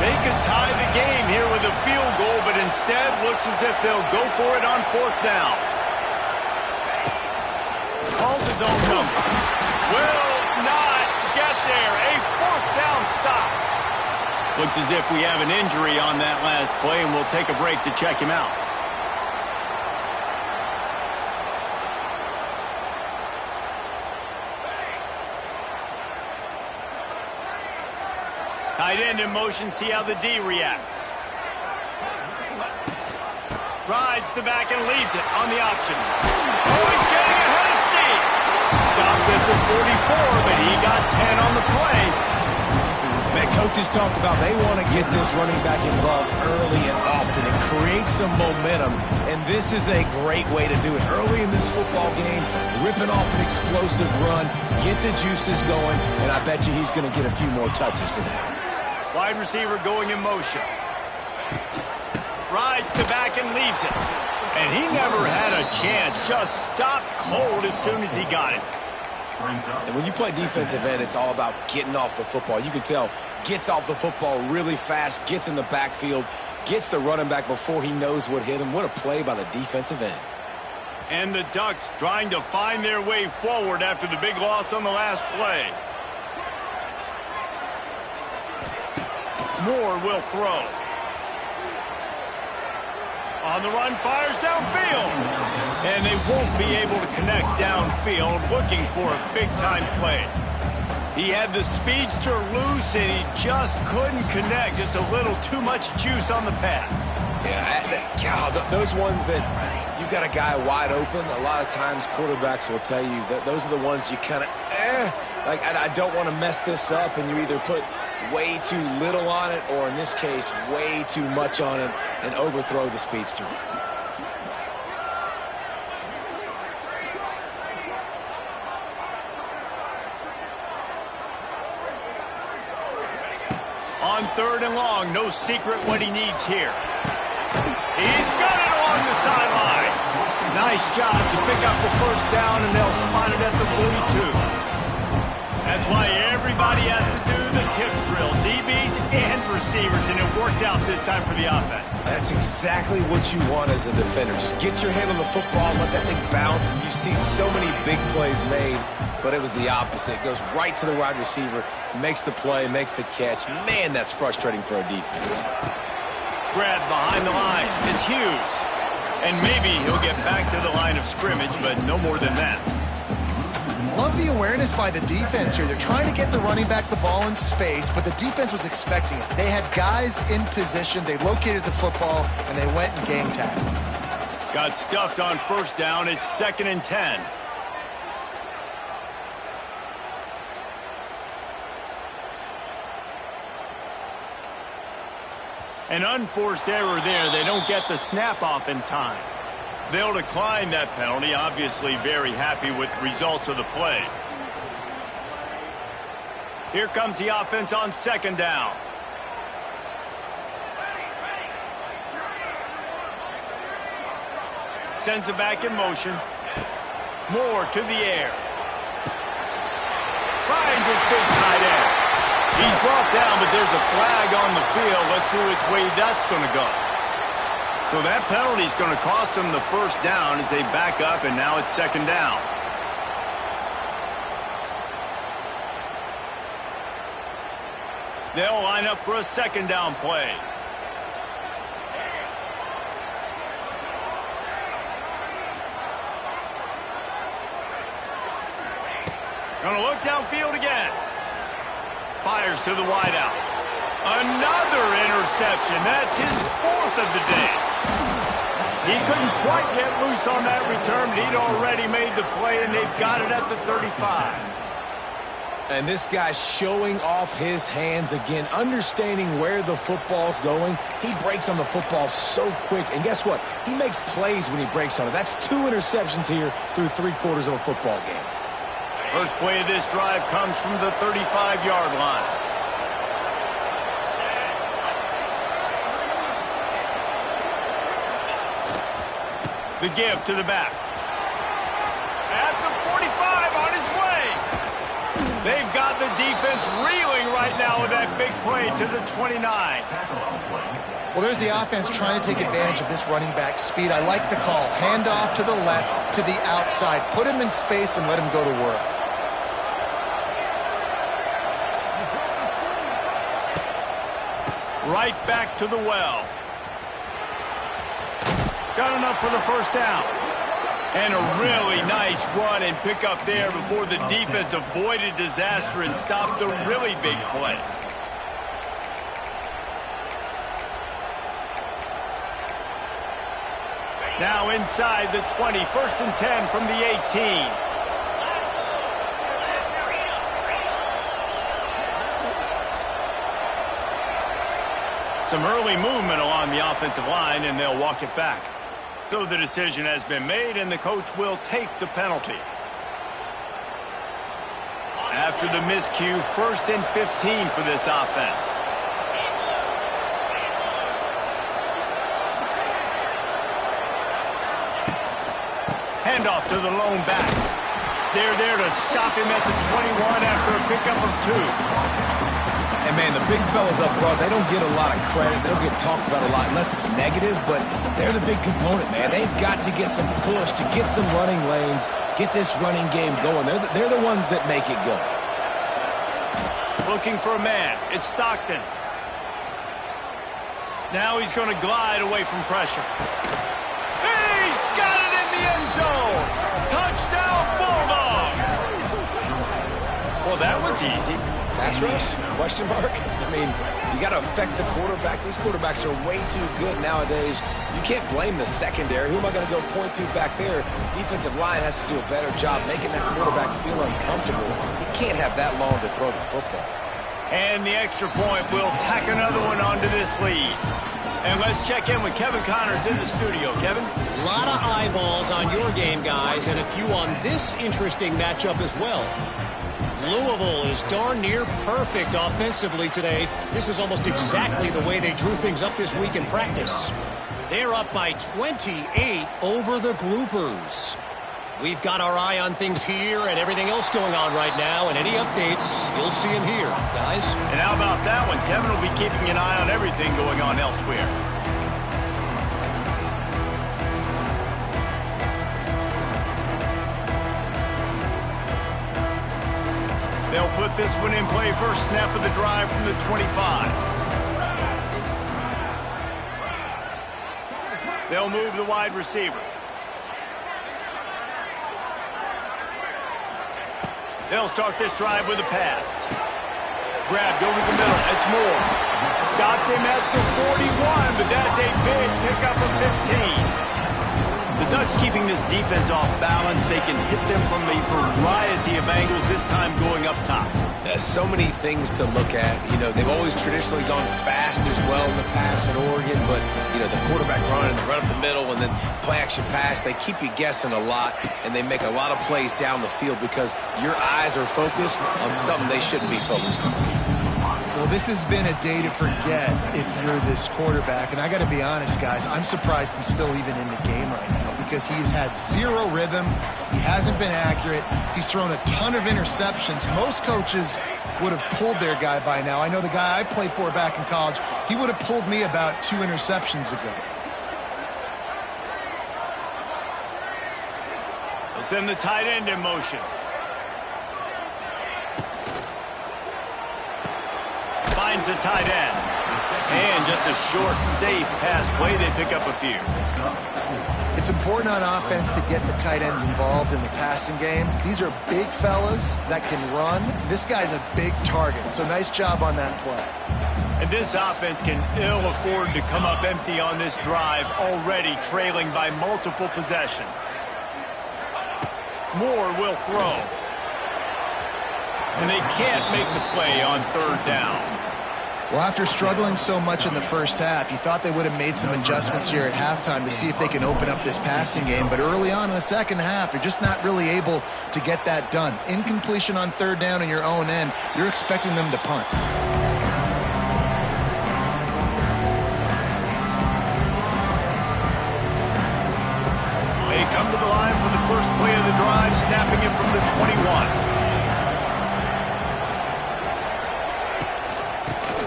They could tie the game here with a field goal, but instead looks as if they'll go for it on 4th down. Calls his own number. Will not get there. A 4th down stop. Looks as if we have an injury on that last play, and we'll take a break to check him out. Tight end in motion, see how the D reacts. Rides the back and leaves it on the option. Oh, he's getting ahead of steam. Stopped at the 44, but he got 10 on the play. Man, coaches talked about they want to get this running back involved early and often and create some momentum, and this is a great way to do it. Early in this football game, ripping off an explosive run, get the juices going, and I bet you he's going to get a few more touches today. Wide receiver going in motion. Rides the back and leaves it. And he never had a chance, just stopped cold as soon as he got it. And when you play defensive end, it's all about getting off the football. You can tell, gets off the football really fast, gets in the backfield, gets the running back before he knows what hit him. What a play by the defensive end. And the Ducks trying to find their way forward after the big loss on the last play. Moore will throw. On the run, fires downfield. And they won't be able to connect downfield, looking for a big-time play. He had the speedster loose, and he just couldn't connect. Just a little too much juice on the pass. Yeah, those ones that you got a guy wide open, a lot of times quarterbacks will tell you that those are the ones you kind of, like, I don't want to mess this up, and you either put way too little on it, or in this case, way too much on it, and overthrow the speedster. On 3rd and long, no secret what he needs here. He's got it along the sideline. Nice job to pick up the 1st down, and they'll spot it at the 42. That's why everybody has to do the tip drill, DBs and receivers, and it worked out this time for the offense. That's exactly what you want as a defender. Just get your hand on the football, let that thing bounce, and you see so many big plays made, but it was the opposite. It goes right to the wide receiver, makes the play, makes the catch. Man, that's frustrating for a defense. Grab behind the line. It's Hughes. And maybe he'll get back to the line of scrimmage, but no more than that. Love the awareness by the defense here. They're trying to get the running back the ball in space, but the defense was expecting it. They had guys in position. They located the football, and they went and game tagged. Got stuffed on 1st down. It's 2nd and 10. An unforced error there. They don't get the snap off in time. They'll decline that penalty. Obviously very happy with the results of the play. Here comes the offense on second down. Sends it back in motion. Moore to the air. Finds his big tight end. He's brought down, but there's a flag on the field. Let's see which way that's going to go. So that penalty is going to cost them the first down as they back up, and now it's second down. They'll line up for a second down play. Going to look downfield again. Fires to the wideout. Another interception. That's his fourth of the day. He couldn't quite get loose on that return, but he'd already made the play, and they've got it at the 35. And this guy's showing off his hands again, understanding where the football's going. He breaks on the football so quick, and guess what? He makes plays when he breaks on it. That's 2 interceptions here through 3/4 of a football game. First play of this drive comes from the 35-yard line. The give to the back. At the 45, on his way. They've got the defense reeling right now with that big play to the 29. Well, there's the offense trying to take advantage of this running back speed. I like the call. Hand off to the left, to the outside. Put him in space and let him go to work. Right back to the well. Got enough for the first down. And a really nice run and pick up there before the defense avoided disaster and stopped a really big play. Now inside the 20, first and 10 from the 18. Some early movement along the offensive line, and they'll walk it back. So the decision has been made, and the coach will take the penalty. After the miscue, first and 15 for this offense. Handoff to the lone back. They're there to stop him at the 21 after a pickup of 2. And, man, the big fellas up front, they don't get a lot of credit. They don't get talked about a lot unless it's negative, but they're the big component, man. They've got to get some push, to get some running lanes, get this running game going. They're the ones that make it go. Looking for a man. It's Stockton. Now he's going to glide away from pressure. He's got it in the end zone. Touchdown, Bulldogs. Well, that was easy. Pass rush? Question mark? I mean, you got to affect the quarterback. These quarterbacks are way too good nowadays. You can't blame the secondary. Who am I going to go point to back there? Defensive line has to do a better job making that quarterback feel uncomfortable. He can't have that long to throw the football. And the extra point will tack another one onto this lead. And let's check in with Kevin Connors in the studio. Kevin? A lot of eyeballs on your game, guys, and a few on this interesting matchup as well. Louisville is darn near perfect offensively today. This is almost exactly the way they drew things up this week in practice. They're up by 28 over the Gloopers. We've got our eye on things here and everything else going on right now, and any updates, you'll see them here, guys. And how about that one? Kevin will be keeping an eye on everything going on elsewhere. They'll put this one in play. First snap of the drive from the 25. They'll move the wide receiver. They'll start this drive with a pass. Grabbed over the middle. It's Moore. Stopped him at the 41, but that's a big pickup of 15. The Ducks keeping this defense off balance. They can hit them from a variety of angles, this time going up top. So many things to look at. You know, they've always traditionally gone fast as well in the past in Oregon, but, you know, the quarterback run and the run up the middle and then play action pass, they keep you guessing a lot, and they make a lot of plays down the field because your eyes are focused on something they shouldn't be focused on. Well, this has been a day to forget if you're this quarterback, and I got to be honest, guys, I'm surprised he's still even in the game right now because he's had zero rhythm. He hasn't been accurate. He's thrown a ton of interceptions. Most coaches would have pulled their guy by now. I know the guy I played for back in college, he would have pulled me about 2 interceptions ago. They'll send the tight end in motion. Finds the tight end. And just a short, safe pass play. They pick up a few. It's important on offense to get the tight ends involved in the passing game. These are big fellas that can run. This guy's a big target, so nice job on that play. And this offense can ill afford to come up empty on this drive, already trailing by multiple possessions. Moore will throw. And they can't make the play on 3rd down. Well, after struggling so much in the first half, you thought they would have made some adjustments here at halftime to see if they can open up this passing game. But early on in the second half, you're just not really able to get that done. Incompletion on 3rd down in your own end, you're expecting them to punt. They come to the line for the first play of the drive, snapping it from the 21.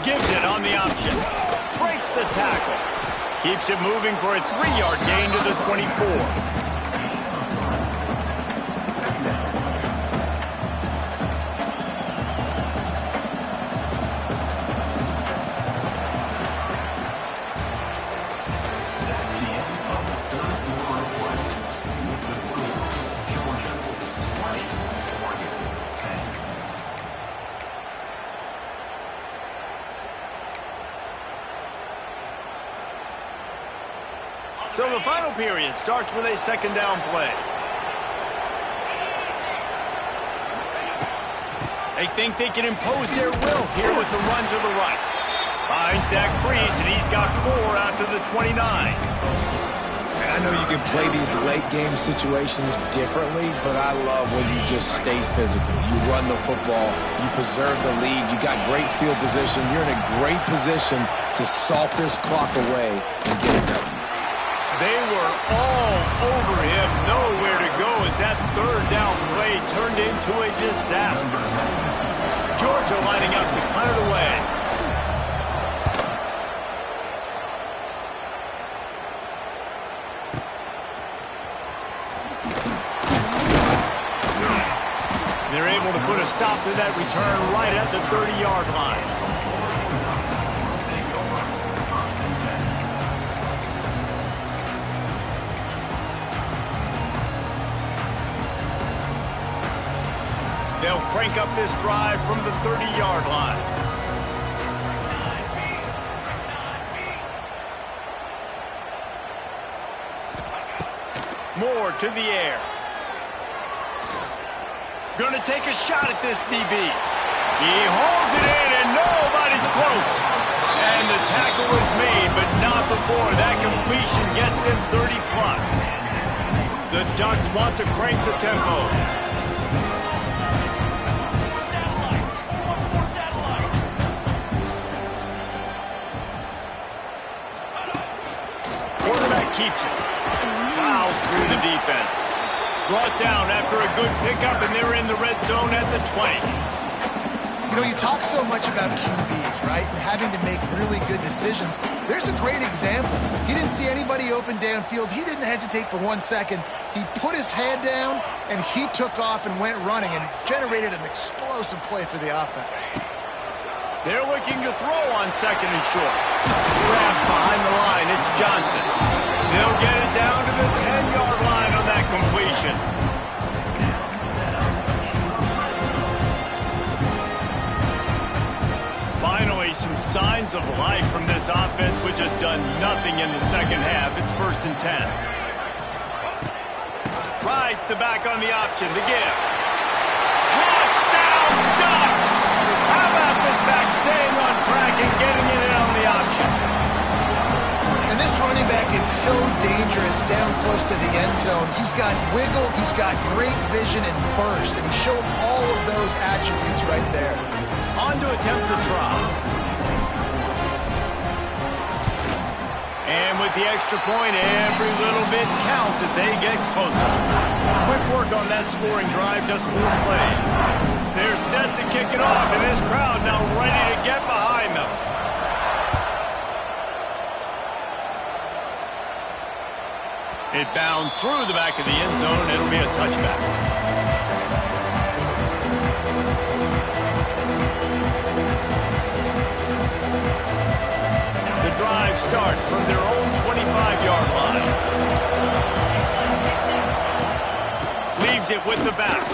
Gives it on the option. Breaks the tackle. Keeps it moving for a 3-yard gain to the 24. So the final period starts with a 2nd down play. They think they can impose their will here with the run to the right. Finds Zach Priest, and he's got 4 after the 29. And I know you can play these late game situations differently, but I love when you just stay physical. You run the football, you preserve the lead, you got great field position, you're in a great position to salt this clock away and get it done. They were all over him, nowhere to go as that 3rd down play turned into a disaster. Georgia lining up to punt it away. They're able to put a stop to that return right at the 30-yard line. They'll crank up this drive from the 30-yard line. Moore to the air. Gonna take a shot at this DB. He holds it in, and nobody's close. And the tackle is made, but not before that completion gets them 30-plus. The Ducks want to crank the tempo. Keeps it. Fouls through the defense. Brought down after a good pickup, and they're in the red zone at the 20. You know, you talk so much about QBs, right? And having to make really good decisions. There's a great example. He didn't see anybody open downfield. He didn't hesitate for 1 second. He put his head down, and he took off and went running and generated an explosive play for the offense. They're looking to throw on 2nd and short. Grabbed behind the line. It's Johnson. They'll get it down to the 10-yard line on that completion. Finally, some signs of life from this offense, which has done nothing in the second half. It's 1st and 10. Rides the back on the option. The give. Touchdown, Ducks! This running back is so dangerous down close to the end zone. He's got wiggle, he's got great vision and burst, and he showed all of those attributes right there. On to attempt the try. And with the extra point, every little bit counts as they get closer. Quick work on that scoring drive, just 4 plays. They're set to kick it off, and this crowd now ready to get behind them. It bounds through the back of the end zone. It'll be a touchback. The drive starts from their own 25-yard line. Leaves it with the back.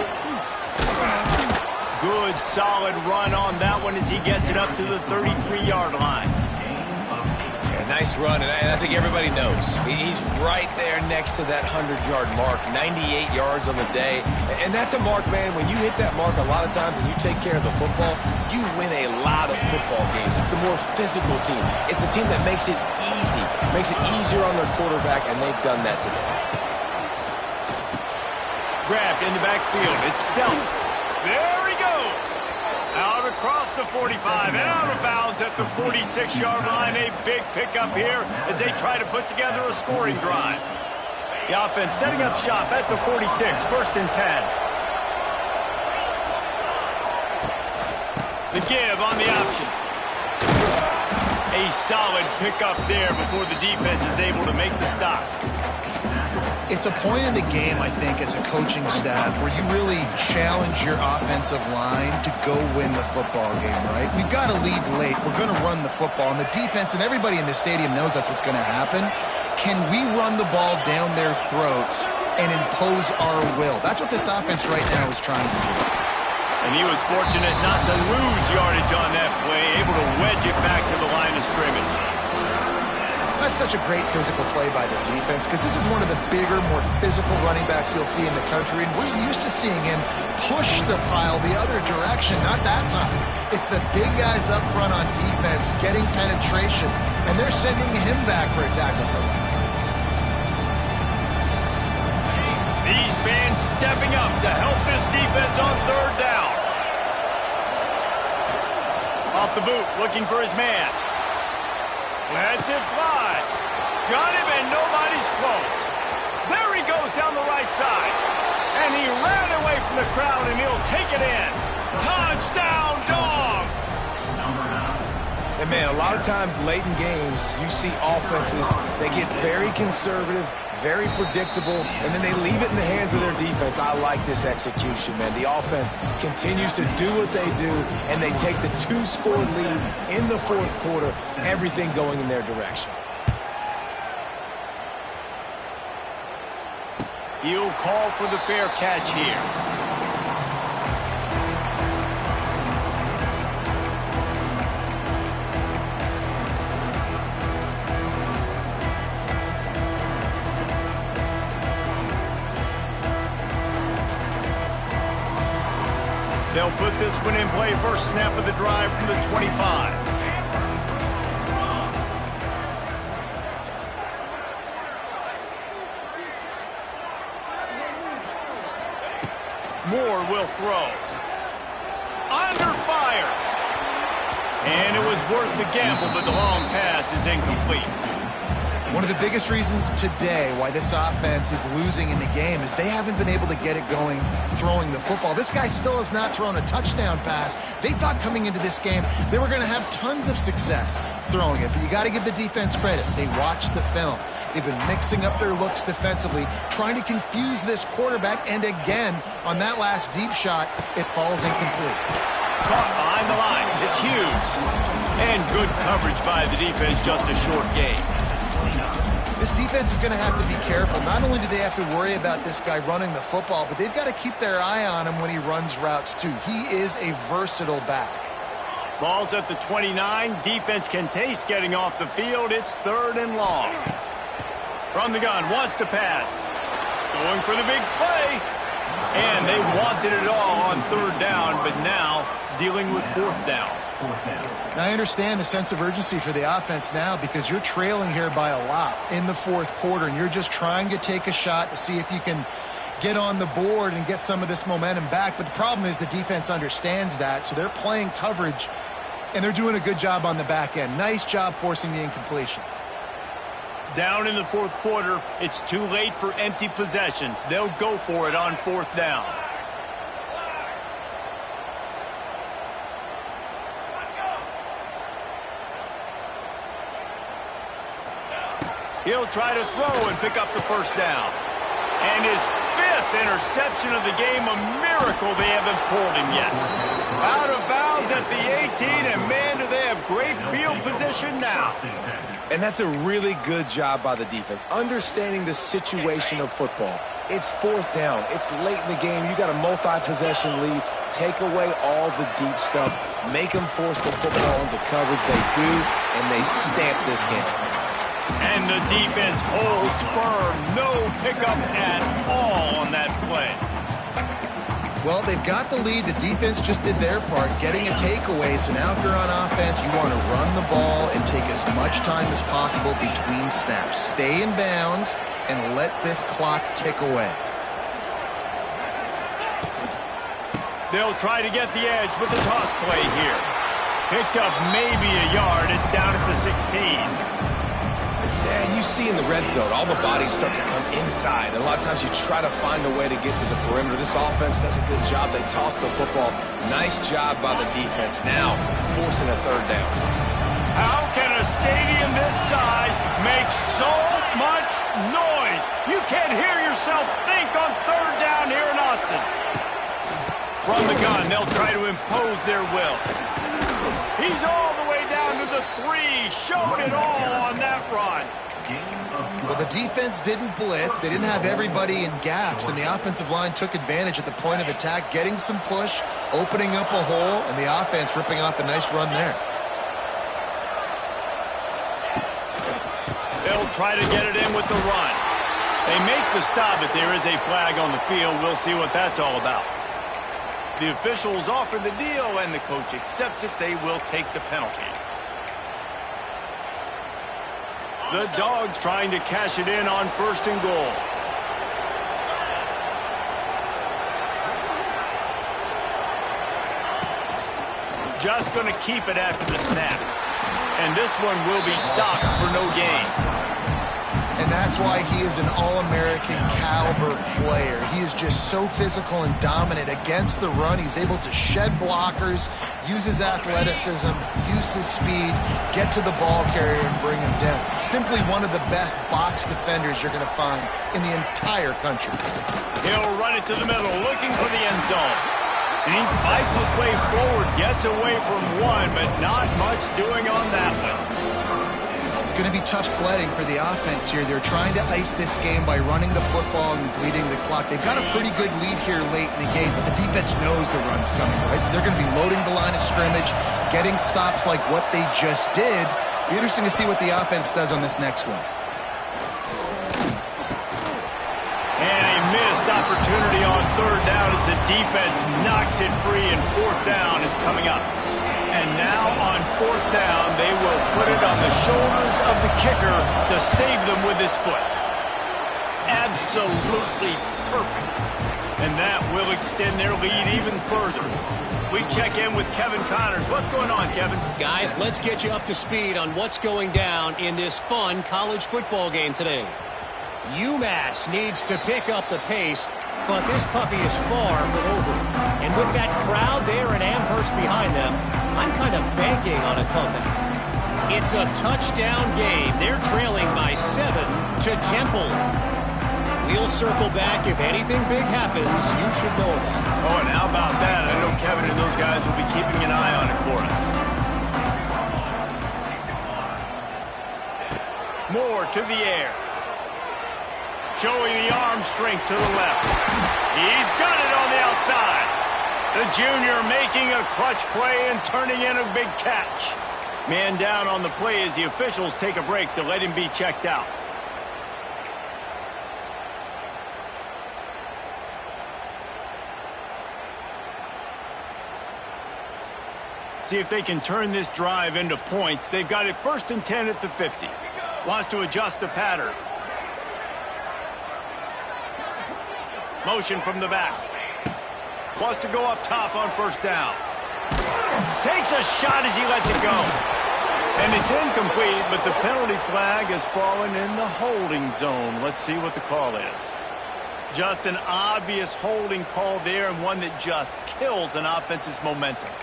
Good, solid run on that one as he gets it up to the 33-yard line. Nice run, and I think everybody knows. He's right there next to that 100-yard mark, 98 yards on the day. And that's a mark, man. When you hit that mark a lot of times and you take care of the football, you win a lot of football games. It's the more physical team. It's the team that makes it easy, makes it easier on their quarterback, and they've done that today. Grabbed in the backfield. It's dealt. There he goes. Out across the 45 and out of bounds at the 46-yard line. A big pickup here as they try to put together a scoring drive. The offense setting up shop at the 46, 1st and 10. The give on the option. A solid pickup there before the defense is able to make the stop. It's a point in the game, I think, as a coaching staff where you really challenge your offensive line to go win the football game, right? We've got to lead late. We're going to run the football. And the defense and everybody in the stadium knows that's what's going to happen. Can we run the ball down their throats and impose our will? That's what this offense right now is trying to do. And he was fortunate not to lose yardage on that play, able to wedge it back to the line of scrimmage. That's such a great physical play by the defense because this is one of the bigger, more physical running backs you'll see in the country. And we're used to seeing him push the pile the other direction, not that time. It's the big guys up front on defense getting penetration, and they're sending him back for a tackle for loss. These fans stepping up to help this defense on 3rd down. Off the boot, looking for his man. Lets it fly. Got him, and nobody's close. There he goes down the right side. And he ran away from the crowd, and he'll take it in. Touchdown, Dogs! And, man, a lot of times late in games, you see offenses, they get very conservative, very predictable, and then they leave it in the hands of their defense. I like this execution, man. The offense continues to do what they do, and they take the 2-score lead in the 4th quarter, everything going in their direction. He'll call for the fair catch here. They'll put this one in play. First snap of the drive from the 25. Moore will throw. Under fire. And it was worth the gamble, but the long pass is incomplete. One of the biggest reasons today why this offense is losing in the game is they haven't been able to get it going throwing the football. This guy still has not thrown a touchdown pass. They thought coming into this game they were going to have tons of success throwing it, but you got to give the defense credit. They watched the film. They've been mixing up their looks defensively, trying to confuse this quarterback, and again, on that last deep shot, it falls incomplete. Caught behind the line. It's Hughes. And good coverage by the defense, just a short gain. This defense is going to have to be careful. Not only do they have to worry about this guy running the football, but they've got to keep their eye on him when he runs routes too. He is a versatile back. Ball's at the 29. Defense can taste getting off the field. It's 3rd and long. From the gun, wants to pass. Going for the big play. And they wanted it all on 3rd down, but now dealing with 4th down. Now, I understand the sense of urgency for the offense now because you're trailing here by a lot in the fourth quarter, and you're just trying to take a shot to see if you can get on the board and get some of this momentum back. But the problem is the defense understands that, so they're playing coverage, and they're doing a good job on the back end. Nice job forcing the incompletion. Down in the fourth quarter, it's too late for empty possessions. They'll go for it on fourth down. He'll try to throw and pick up the first down. And his fifth interception of the game, a miracle they haven't pulled him yet. Out of bounds at the 18, and man, do they have great field position now. And that's a really good job by the defense, understanding the situation of football. It's fourth down. It's late in the game. You got a multi-possession lead. Take away all the deep stuff. Make them force the football into coverage. They do, and they stamp this game. And the defense holds firm. No pickup at all on that play. Well, they've got the lead. The defense just did their part, getting a takeaway. So now if you're on offense, you want to run the ball and take as much time as possible between snaps. Stay in bounds and let this clock tick away. They'll try to get the edge with the toss play here. Picked up maybe a yard. It's down at the 16. Yeah, and you see in the red zone, all the bodies start to come inside. And a lot of times you try to find a way to get to the perimeter. This offense does a good job. They toss the football. Nice job by the defense. Now, forcing a third down. How can a stadium this size make so much noise? You can't hear yourself think on third down here in Autzen. From the gun, they'll try to impose their will. He's all the way down to the 3. Showed it all on that run. Well, the defense didn't blitz. They didn't have everybody in gaps, and the offensive line took advantage at the point of attack, getting some push, opening up a hole, and the offense ripping off a nice run there. They'll try to get it in with the run. They make the stop, but there is a flag on the field. We'll see what that's all about. The officials offer the deal, and the coach accepts it. They will take the penalty. The Dogs trying to cash it in on first and goal. Just going to keep it after the snap. And this one will be stopped for no gain. And that's why he is an All-American caliber player. He is just so physical and dominant against the run. He's able to shed blockers, use his athleticism, use his speed, get to the ball carrier and bring him down. Simply one of the best box defenders you're going to find in the entire country. He'll run it to the middle, looking for the end zone. And he fights his way forward, gets away from one, but not much doing on that one. It's going to be tough sledding for the offense here. They're trying to ice this game by running the football and bleeding the clock. They've got a pretty good lead here late in the game, but the defense knows the run's coming, right? So they're going to be loading the line of scrimmage, getting stops like what they just did. Be interesting to see what the offense does on this next one. And a missed opportunity on third down as the defense knocks it free, and fourth down is coming up. And now on fourth down, they will put it on the shoulders of the kicker to save them with his foot. Absolutely perfect. And that will extend their lead even further. We check in with Kevin Connors. What's going on, Kevin? Guys, let's get you up to speed on what's going down in this fun college football game today. UMass needs to pick up the pace, but this puppy is far from over. And with that crowd there in Amherst behind them, I'm kind of banking on a comeback. It's a touchdown game. They're trailing by 7 to Temple. We'll circle back. If anything big happens, you should know about it. Oh, and how about that? I know Kevin and those guys will be keeping an eye on it for us. Moore to the air. Showing the arm strength to the left. He's got it on the outside. The junior making a clutch play and turning in a big catch. Man down on the play as the officials take a break to let him be checked out. See if they can turn this drive into points. They've got it 1st and 10 at the 50. Wants to adjust the pattern. Motion from the back. Wants to go up top on 1st down. Takes a shot as he lets it go. And it's incomplete, but the penalty flag has fallen in the holding zone. Let's see what the call is. Just an obvious holding call there, and one that just kills an offense's momentum.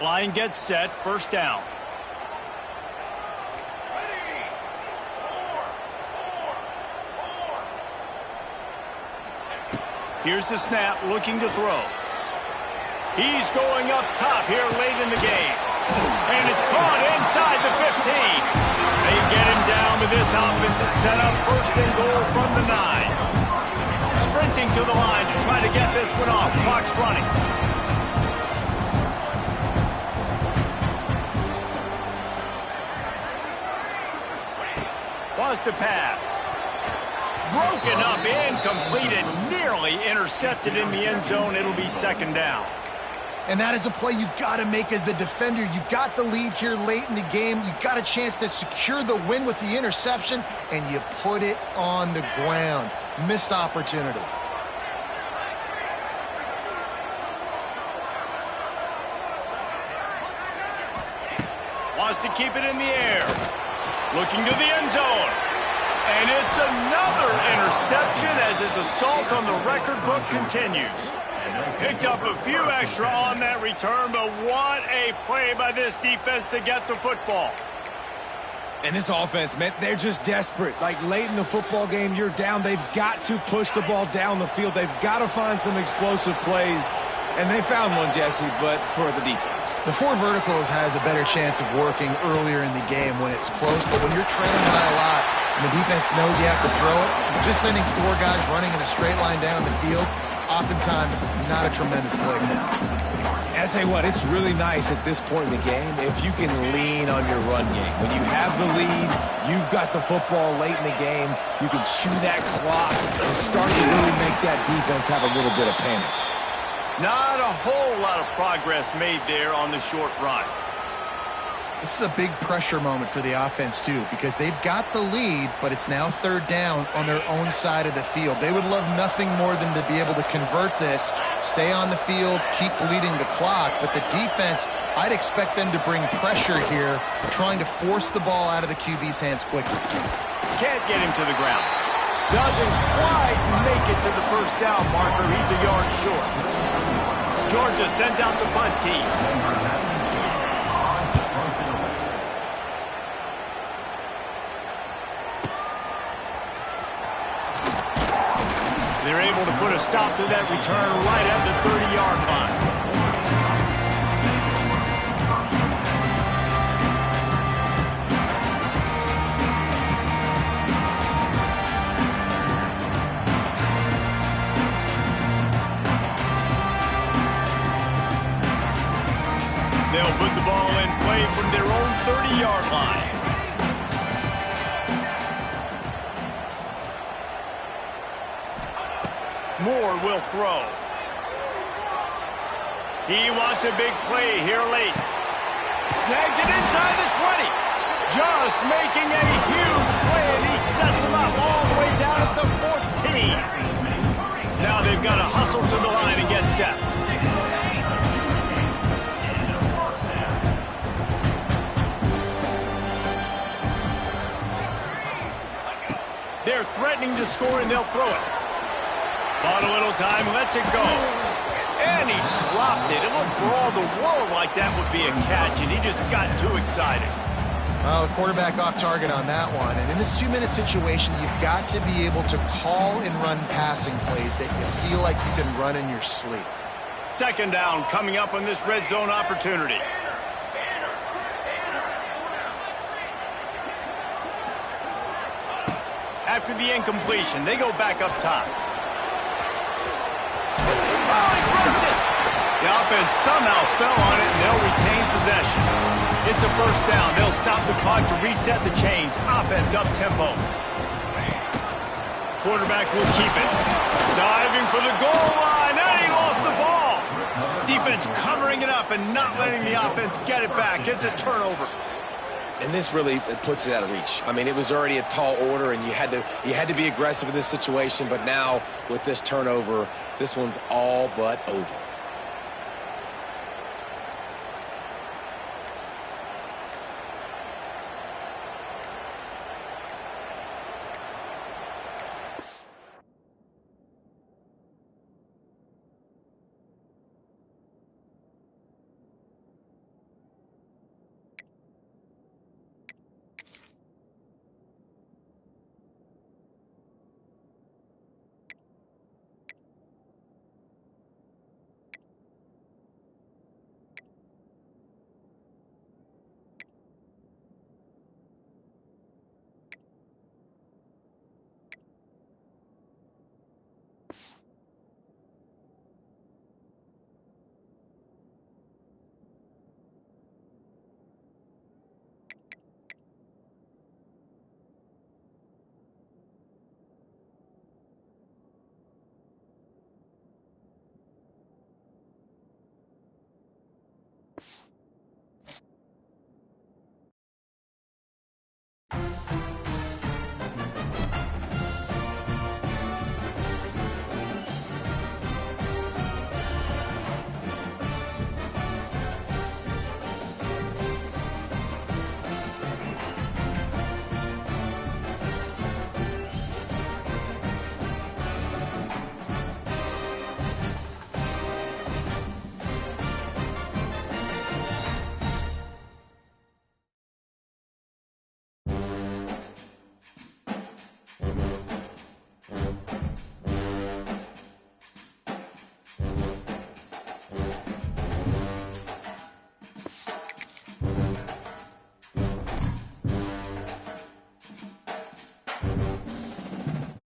Line gets set, 1st down. Here's the snap, looking to throw. He's going up top here late in the game. And it's caught inside the 15. They get him down, but this offense is set up 1st and goal from the 9. Sprinting to the line to try to get this one off. Clock's running. Wants to pass. Broken up, incomplete, and nearly intercepted in the end zone. It'll be 2nd down. And that is a play you got to make as the defender. You've got the lead here late in the game. You got a chance to secure the win with the interception, and you put it on the ground. Missed opportunity. Wants to keep it in the air. Looking to the end zone. And it's another interception as his assault on the record book continues. Picked up a few extra on that return, but what a play by this defense to get the football. And this offense, man, they're just desperate. Like late in the football game, you're down. They've got to push the ball down the field. They've got to find some explosive plays. And they found one, Jesse, but for the defense. The 4 verticals has a better chance of working earlier in the game when it's close, but when you're trailing by a lot and the defense knows you have to throw it, just sending 4 guys running in a straight line down the field, oftentimes not a tremendous play. And I tell you what, it's really nice at this point in the game if you can lean on your run game. When you have the lead, you've got the football late in the game, you can chew that clock and start to really make that defense have a little bit of panic. Not a whole lot of progress made there on the short run. This is a big pressure moment for the offense, too, because they've got the lead, but it's now 3rd down on their own side of the field. They would love nothing more than to be able to convert this, stay on the field, keep bleeding the clock, but the defense, I'd expect them to bring pressure here, trying to force the ball out of the QB's hands quickly. Can't get him to the ground. Doesn't quite make it to the 1st down marker. He's a yard short. Georgia sends out the punt team. They're able to put a stop to that return right at the 30-yard line. They'll put the ball in play from their own 30-yard line. Moore will throw. He wants a big play here late. Snags it inside the 20. Just making a huge play, and he sets him up all the way down at the 14. Now they've got to hustle to the line and get set. They're threatening to score, and they'll throw it. Bought a little time, lets it go. And he dropped it. It looked for all the world like that would be a catch, and he just got too excited. Well, the quarterback off target on that one. And in this 2-minute situation, you've got to be able to call and run passing plays that you feel like you can run in your sleep. 2nd down coming up on this red zone opportunity. After the incompletion, they go back up top. Oh, he The offense somehow fell on it, and they'll retain possession. It's a first down. They'll stop the clock to reset the chains. Offense up-tempo. Quarterback will keep it. Diving for the goal line, and he lost the ball. Defense covering it up and not letting the offense get it back. It's a turnover. And this really puts it out of reach. I mean, it was already a tall order, and you had to be aggressive in this situation. But now, with this turnover, this one's all but over.